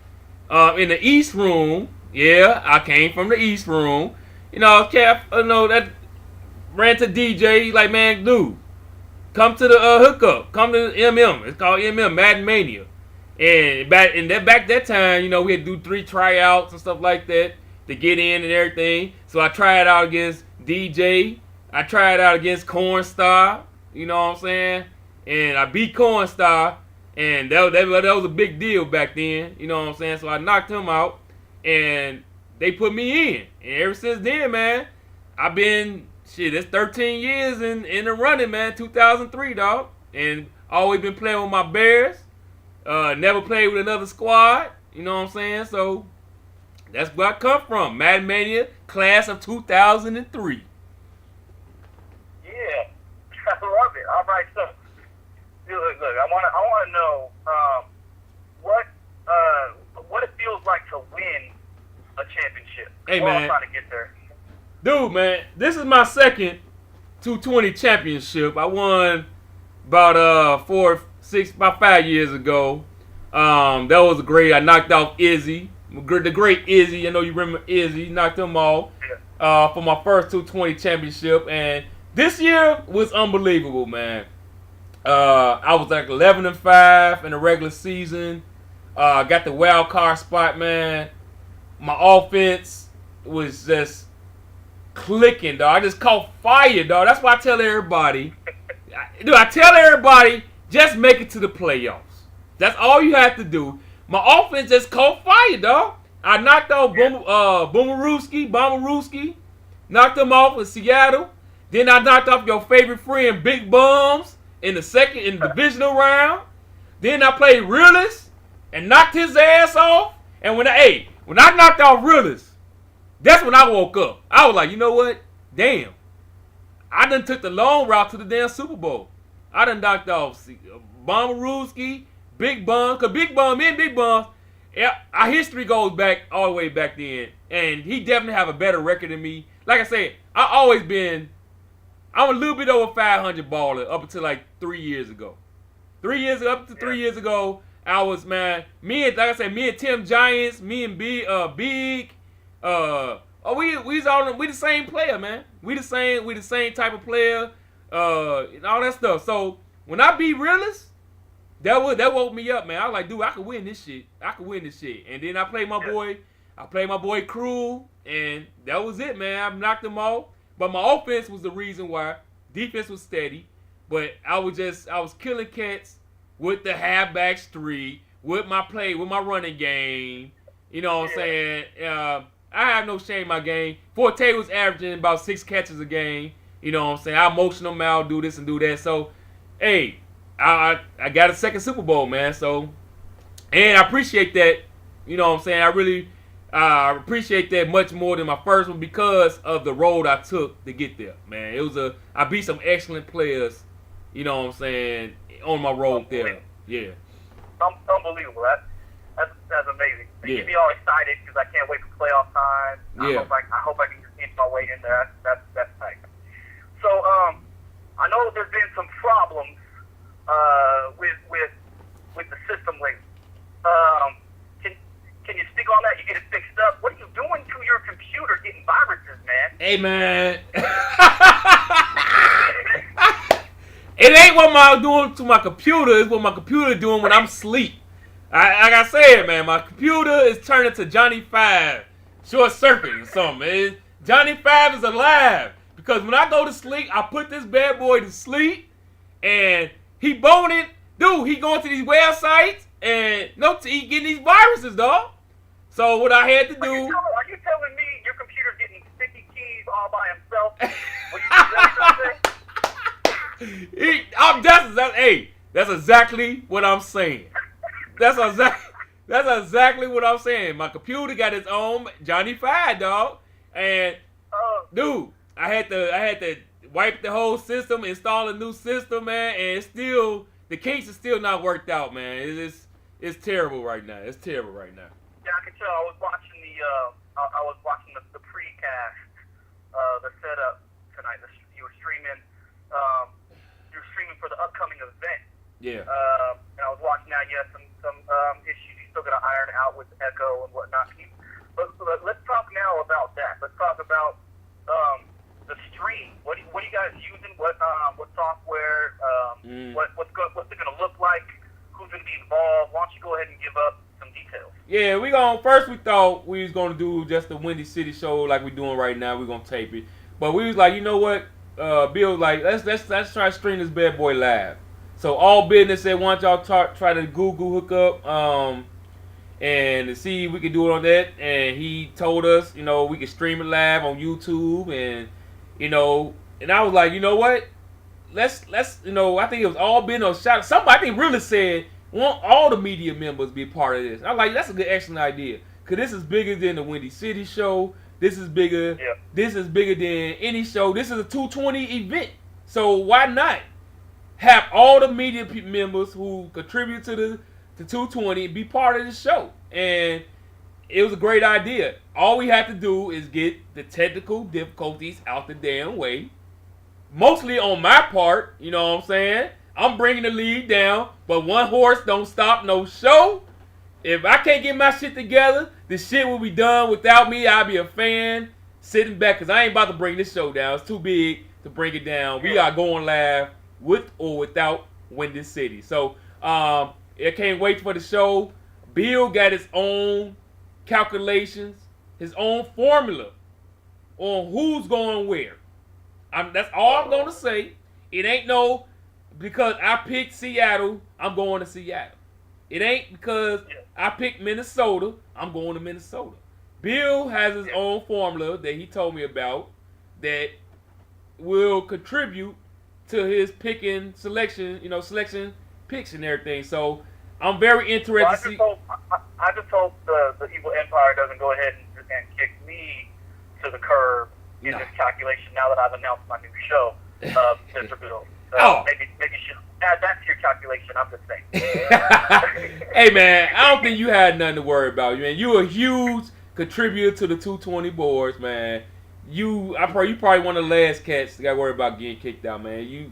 in the East Room. Yeah, I came from the East Room. You know, that ran to DJ, like, man, dude, come to the hookup. Come to the MM. It's called MM, Madden Mania. And back that time, you know, we had to do 3 tryouts and stuff like that to get in and everything. So I tried out against DJ. I tried out against Cornstar. You know what I'm saying? And I beat Cornstar. And that was a big deal back then. You know what I'm saying? So I knocked him out. And they put me in. And ever since then, man, I've been, it's 13 years in the running, man. 2003, dog. And always been playing with my Bears. Never played with another squad. You know what I'm saying? So that's where I come from. Madden Mania, class of 2003. Yeah, I love it. All right, so look, I want to know what it feels like to win a championship. Hey, We're all man. trying to get there. Dude, man, this is my second 220 championship. I won about 5 years ago. That was great. I knocked off Izzy. The great Izzy. I know you remember Izzy. Knocked him off for my first 220 championship. And this year was unbelievable, man. I was like 11-5 in the regular season. Got the wild card spot, man. My offense was just clicking, dog. I just caught fire, dog. That's why I tell everybody. I tell everybody, just make it to the playoffs. That's all you have to do. My offense just caught fire, dog. I knocked off Bomberooski. Knocked him off in Seattle. Then I knocked off your favorite friend, Big Bums, in the divisional round. Then I played Realist and knocked his ass off. And when I knocked off Realist, that's when I woke up. I was like, you know what? Damn. I done took the long route to the damn Super Bowl. I done knocked off Bomberooski, Big Bum. Because me and Big Bum, our history goes back all the way back then. And he definitely have a better record than me. Like I said, I'm a little bit over 500 baller up until like 3 years ago. 3 years ago, I was, man, me and Tim Giants, me and Big, we the same player, man. We the same type of player, and all that stuff. So when I beat Realist, that woke me up, man. I was like, dude, I could win this shit. And then I played my boy Cruel, and that was it, man. I knocked him off. But my offense was the reason why. Defense was steady, but I was killing cats with the halfback streak, with my running game. You know what I'm saying? I have no shame in my game. Forte was averaging about 6 catches a game. You know what I'm saying? I motion them out, do this and do that. So, hey, I got a second Super Bowl, man. So, and I appreciate that. You know what I'm saying? I really appreciate that much more than my first one because of the road I took to get there, man. I beat some excellent players. You know what I'm saying? On my road there. Yeah. Unbelievable. That's amazing. You get me all excited because I can't wait for playoff time. Yeah. I hope I can inch my way in there. That's nice. So I know there's been some problems with the system lately. Can you speak on that? You get it fixed up. What are you doing to your computer getting viruses, man? Hey, man. It ain't what I'm doing to my computer. It's what my computer doing when I'm asleep. Like I said, man, my computer is turning to Johnny 5. Short circuit or something. Johnny 5 is alive. Because when I go to sleep, I put this bad boy to sleep. And he boning. Dude, he going to these websites. And he getting these viruses, dog. So what I had to do. Are you telling me your computer's getting sticky keys all by himself? That's exactly what I'm saying. That's exactly what I'm saying. My computer got its own Johnny 5, dog. And dude, I had to wipe the whole system, install a new system, man, and the case is still not worked out, man. It's terrible right now. Yeah, I can tell. I was watching the precast, the setup tonight. You were streaming. You were streaming for the upcoming event. Yeah. And I was watching that. You had some issues you still got to iron out with echo and whatnot. But let's talk now about that. Let's talk about the stream. What are you guys using? What software? What's it going to look like? Who's going to be involved? Why don't you go ahead and give up some details? Yeah, we thought we was gonna do just the Windy City show like we're doing right now. We're gonna tape it, but we was like, you know what? Bill was like, let's try to stream this bad boy live. So all business said, why don't y'all try to Google hook up and to see if we could do it on that. And he told us, we could stream it live on YouTube, and and I was like, you know what? Let's I think it was all business. Somebody I think really said, want all the media members be part of this. I'm like, that's a good, excellent idea. Because this is bigger than the Windy City show. This is bigger. Yeah. This is bigger than any show. This is a 220 event. So why not have all the media members who contribute to the 220 be part of the show? And it was a great idea. All we have to do is get the technical difficulties out the damn way. Mostly on my part, you know what I'm saying? I'm bringing the lead down, but one horse don't stop no show. if I can't get my shit together, the shit will be done without me. I'll be a fan sitting back because I ain't about to bring this show down. It's too big to bring it down. We are going live with or without Windy City. So I can't wait for the show. Bill got his own calculations, his own formula on who's going where. That's all I'm going to say. It ain't no because I picked Seattle, I'm going to Seattle. It ain't because I picked Minnesota, I'm going to Minnesota. Bill has his own formula that he told me about that will contribute to his picking selection, selection picks and everything. So I'm very interested. Well, I just hope the Evil Empire doesn't go ahead and kick me to the curb in this calculation now that I've announced my new show, Mr. Bill. Maybe you should add that to your calculation. I'm just saying. Hey man, I don't think you had nothing to worry about, man. You a huge contributor to the 220 boards, man. You probably one of the last cats that got worried about getting kicked out, man. You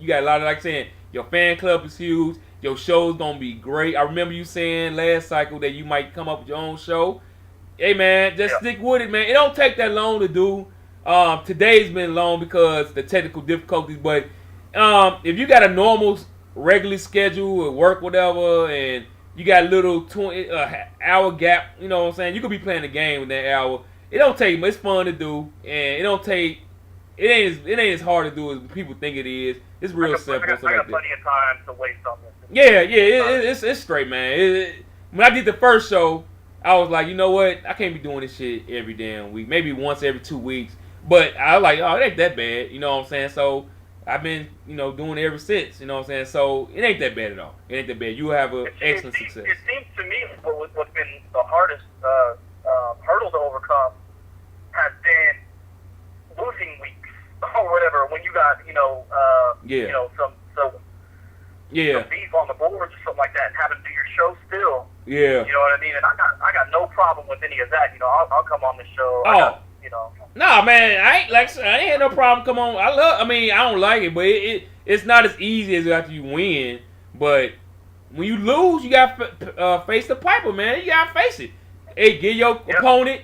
got a lot of, like saying, your fan club is huge. Your show's gonna be great. I remember you saying last cycle that you might come up with your own show. Hey man, just stick with it, man. It don't take that long to do. Today's been long because the technical difficulties, but if you got a normal, regular schedule or work, whatever, and you got a little 20 hour gap, you know what I'm saying? You could be playing the game in that hour. It don't take much. It's fun to do, and it ain't as hard to do as people think it is. It's real simple. I got plenty of time to waste on this. It's straight, man. When I did the first show, I was like, you know what? I can't be doing this shit every damn week. Maybe once every 2 weeks. But I was like, oh, it ain't that bad. You know what I'm saying? So I've been, doing it ever since. You know what I'm saying? So it ain't that bad at all. It ain't that bad. You have an excellent success. It seems to me what's been the hardest hurdle to overcome has been losing weeks or whatever. When you got, some beef on the boards or something like that, and having to do your show still. Yeah. You know what I mean? And I got no problem with any of that. I'll come on the show. Oh. Nah, man, I ain't had no problem. Come on, I don't like it, but it's not as easy as after you win. But when you lose, you got to face the piper, man. You got to face it. Hey, give your opponent,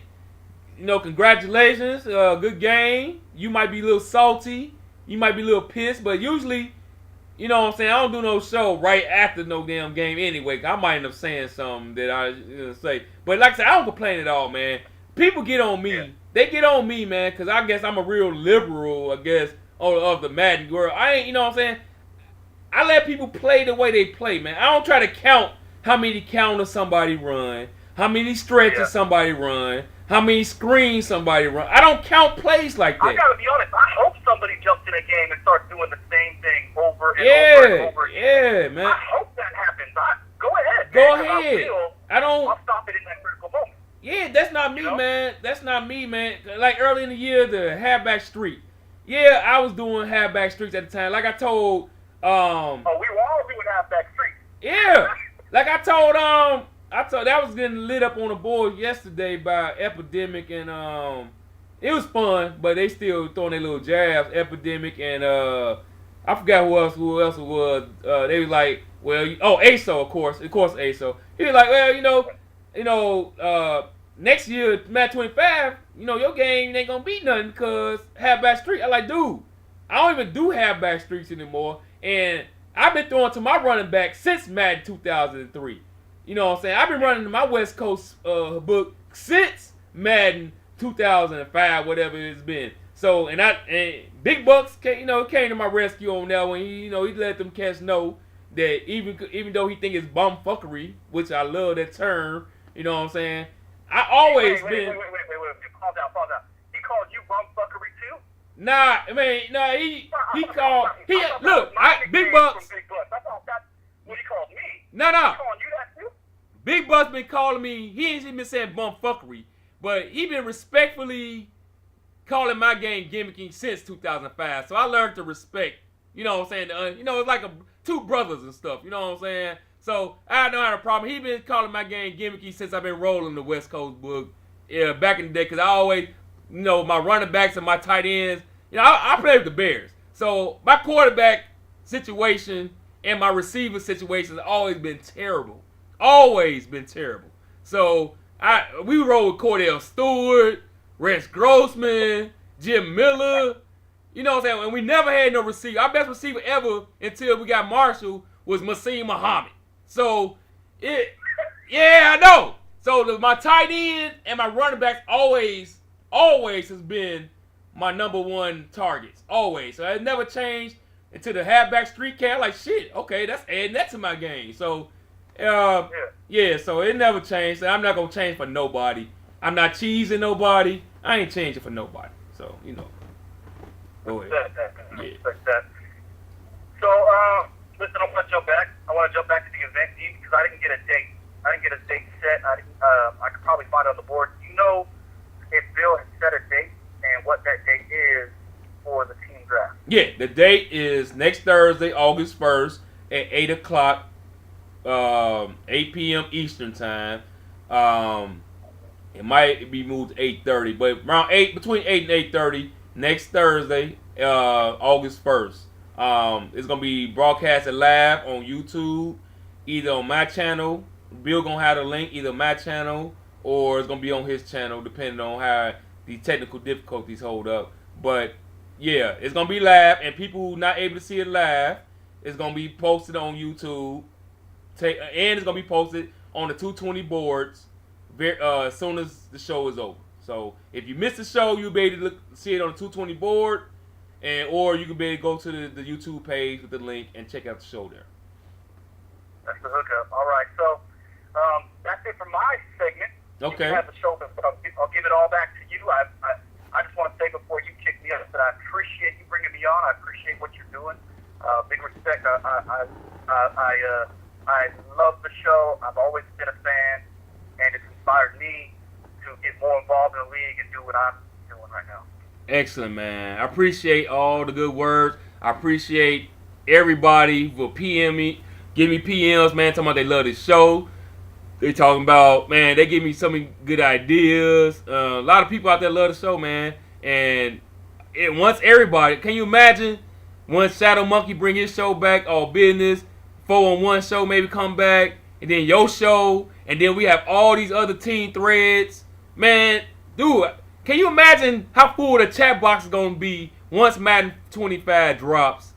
congratulations, good game. You might be a little salty, you might be a little pissed, but usually, you know what I'm saying, I don't do no show right after no damn game anyway. I might end up saying something that I say. But like I said, I don't complain at all, man. People get on me. Yeah. They get on me, man, because I guess I'm a real liberal, of the Madden world. I ain't, you know what I'm saying? I let people play the way they play, man. I don't try to count how many counters somebody run, how many stretches somebody run, how many screens somebody run. I don't count plays like that. I gotta be honest, I hope somebody jumps in a game and starts doing the same thing over and over and over again. Yeah, man. I hope that happens. Go ahead. Go ahead. I'll stop it in that critical moment. Yeah, that's not me, man. That's not me, man. Like early in the year, the halfback streak. Yeah, I was doing halfback streaks at the time. Like I told, we were all doing halfback streaks. Yeah, like I told that was getting lit up on the board yesterday by Epidemic, and it was fun, but they still throwing their little jabs. Epidemic and I forgot who else it was. They was like, well, ASO, of course, ASO. He was like, well, next year, Match 25, your game ain't gonna be nothing because halfback streak. I like, dude, I don't even do halfback streaks anymore, and I've been throwing to my running back since Madden 2003. You know what I'm saying? I've been running my West Coast book since Madden 2005, whatever it's been. So, and Big Bucks came to my rescue on that one. He let them cats know that even though he think it's bumfuckery, which I love that term. You know what I'm saying? I always been. Wait. Calm down. He called you bumfuckery too? Nah, he called. Big Bucks. I thought that's what he called me. No. He calling you that too? Big Bucks been calling me. He ain't even been saying bumfuckery, but he been respectfully calling my game gimmicky since 2005. So I learned to respect. You know what I'm saying? It's like two brothers and stuff. You know what I'm saying? So I don't have a problem. He been calling my game gimmicky since I've been rolling the West Coast book. Yeah, back in the day, because I always, my running backs and my tight ends. I play with the Bears. So my quarterback situation and my receiver situation has always been terrible. always been terrible. So we roll with Cordell Stewart, Rex Grossman, Jim Miller. You know what I'm saying? And we never had no receiver. Our best receiver ever until we got Marshall was Maseem Muhammad. So, I know. So my tight end and my running backs always has been my number one targets. Always. So it never changed until the halfback street cat. Like, shit, okay, that's adding that to my game. So, so it never changed. I'm not going to change for nobody. I'm not cheesing nobody. I ain't changing for nobody. So, you know. Go ahead. Yeah. So, listen, I want to jump back. I want to jump back to the event because I didn't get a date. I didn't get a date set. I could probably find it on the board. Do you know if Bill has set a date and what that date is for the team draft? Yeah, the date is next Thursday, August 1st at 8 o'clock, 8 p.m. Eastern time. It might be moved to 8:30, but around between 8 and 8:30 next Thursday, August 1st. It's going to be broadcasted live on YouTube, either on my channel. Bill going to have the link, either my channel or it's going to be on his channel, depending on how the technical difficulties hold up. But, yeah, it's going to be live, and people who not able to see it live, it's going to be posted on YouTube, and it's going to be posted on the 220 boards as soon as the show is over. So if you missed the show, you'll be able to see it on the 220 board, or you can be able to go to the YouTube page with the link and check out the show there. That's the hookup. All right, so that's it for my segment. Okay. You can have the show, but I'll give it all back to you. I just want to say before you kick me up that I appreciate you bringing me on. I appreciate what you're doing. Big respect. I love the show. I've always been a fan, and it's inspired me to get more involved in the league and do what I'm doing right now. Excellent, man. I appreciate all the good words. I appreciate everybody for PMing, give me PMs, man, talking about they love this show. They talking about, man, they give me so many good ideas. A lot of people out there love the show, man. And once everybody, can you imagine once Shadow Monkey bring his show back, All Business, 4-on-1 show maybe come back, and then your show, and then we have all these other team threads. Man, dude, can you imagine how full the chat box is going to be once Madden 25 drops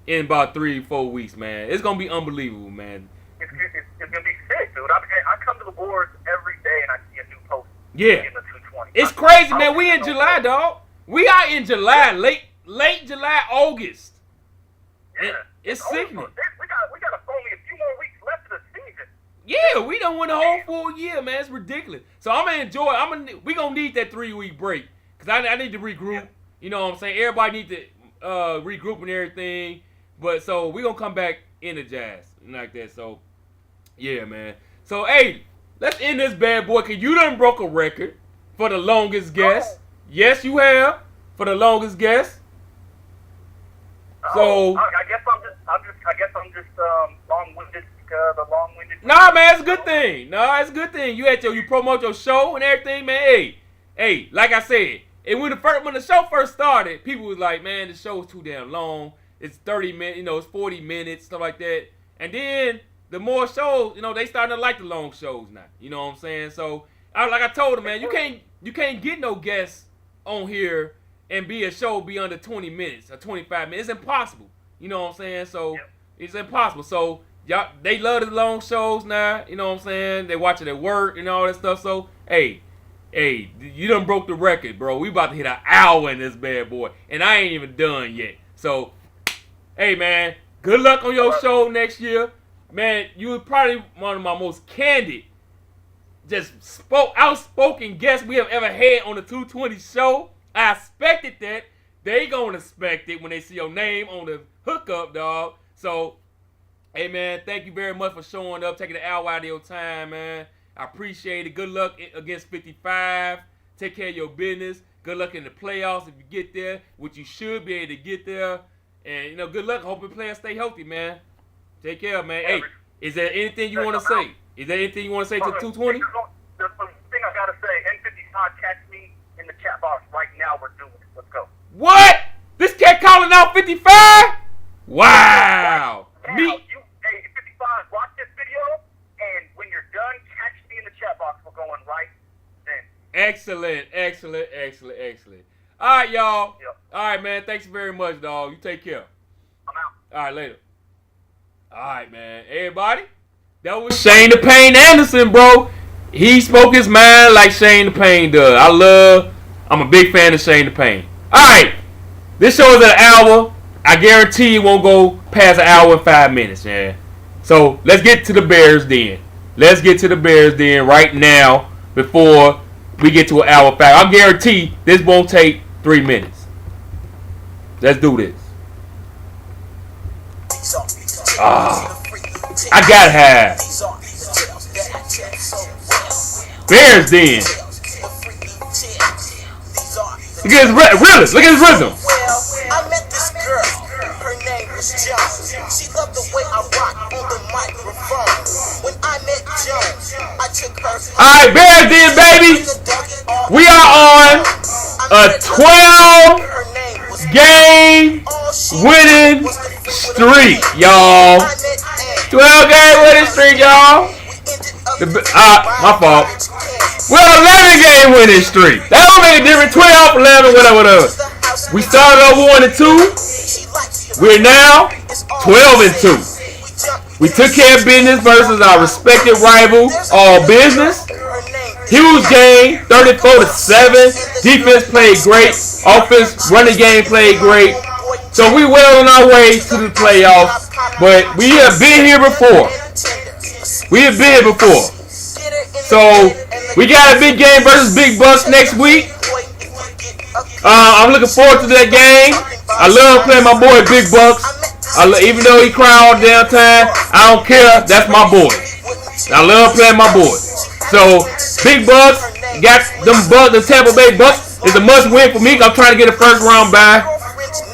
in about 3-4 weeks, man? It's going to be unbelievable, man. It's going to be sick, dude. I come to the boards every day and I see a new post. Yeah. In the 220. It's crazy, man. We in July, dog. We are in July, late July, August. Yeah. It's sickening. We got only a few more weeks left of the season. Yeah, we done went the whole full year, man. It's ridiculous. So I'm gonna enjoy. We gonna need that 3-week break because I need to regroup. Yeah. You know what I'm saying? Everybody need to regroup and everything. But so we gonna come back energized like that. So yeah, man. So hey, let's end this bad boy. Cause you done broke a record for the longest guest. Oh. Yes, you have for the longest guest. So I guess I'm just long-winded. The long-winded. Nah, man, it's a good thing. It's a good thing. You promote your show and everything, man. Hey, like I said, and when the show first started, people was like, man, the show is too damn long. It's 30 minutes, it's 40 minutes, stuff like that. And then the more shows, they starting to like the long shows now. You know what I'm saying? So, like I told him, man, you can't get no guests on here and a show be under 20 minutes or 25 minutes. It's impossible. You know what I'm saying? So It's impossible. So y'all, they love the long shows now. You know what I'm saying? They watch it at work and all that stuff. So hey, you done broke the record, bro. We about to hit an hour in this bad boy, and I ain't even done yet. So hey, man, good luck on your show next year, man. You were probably one of my most candid, just outspoken guests we have ever had on the 220 show. I expected that. They gonna expect it when they see your name on the hookup, dog. So, hey, man, thank you very much for showing up, taking an hour out of your time, man. I appreciate it. Good luck against 55. Take care of your business. Good luck in the playoffs if you get there, which you should be able to get there. And, good luck. Hope your players stay healthy, man. Take care, man. Hey, is there anything you want to say? Is there anything you want to say to 220? The thing I got to say, N55, catch me in the chat box right now. We're doing it. Let's go. What? This cat calling out 55? Wow. Now, hey, 55, watch this video, and when you're Excellent. All right, y'all. Yep. All right, man. Thanks very much, dog. You take care. I'm out. All right, later. All right, man. Everybody, that was Shayne the Payne Anderson, bro. He spoke his mind like Shayne the Payne does. I'm a big fan of Shayne the Payne. All right. This show is an hour. I guarantee it won't go past an hour and 5 minutes, man. So let's get to the Bears Den. Let's get to the Bears Den right now before we get to an hour 5. I guarantee this won't take 3 minutes. Let's do this. I gotta have Bears Den. Look at his rhythm. Look at his rhythm. I met this girl, her name was Jones. She loved the way I rock on the microphone. When I met Jones, I took her. Alright, Bears Den, baby. We are on a 12-game winning streak, y'all. 12-game winning streak, y'all. My fault. We're on 11-game winning streak. That don't make a difference. 12, 11, whatever. We started over 1-2. We're now 12-2. We took care of business versus our respected rival, All Business. Huge game, 34-7. Defense played great. Offense, running game played great. So we well on our way to the playoffs. But we have been here before. So we got a big game versus Big Bucks next week. I'm looking forward to that game. I love playing my boy Big Bucks. Even though he cry all the damn time, I don't care. That's my boy. I love playing my boy. So Big Bucks got them Bucks. The Tampa Bay Bucks is a must win for me. I'm trying to get a first round bye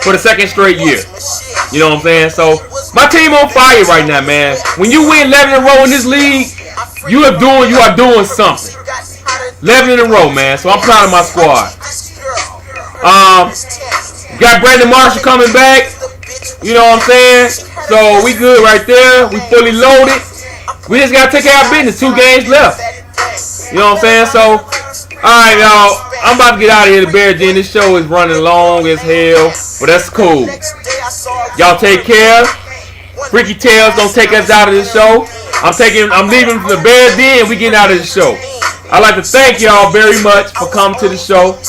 for the second straight year. You know what I'm saying? So my team on fire right now, man. When you win 11 in a row in this league, you are doing something. 11 in a row, man. So I'm proud of my squad. Got Brandon Marshall coming back. You know what I'm saying? So we good right there. We fully loaded. We just gotta take care of business. 2 games left. You know what I'm saying? So, alright, y'all. I'm about to get out of here. The Bears Den. This show is running long as hell, but that's cool. Y'all take care. Freaky Tales don't take us out of this show. I'm leaving from the Bears Den. We getting out of the show. I'd like to thank y'all very much for coming to the show.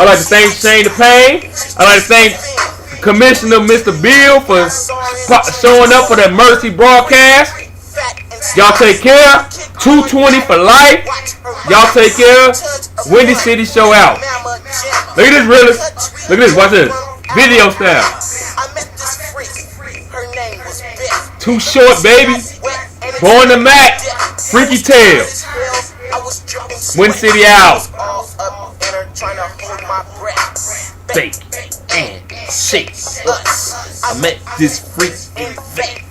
I'd like to thank Shayne the Payne. I'd like to thank Commissioner Mr. Bill for showing up for that Mercy broadcast. Y'all take care. 220 for life. Y'all take care. Windy City Show out. Look at this, really. Look at this. Watch this. Video style. Too short, baby. Born the Mac. Freaky Tales. Windy City out. Bake and shake us. I met this freak in vain.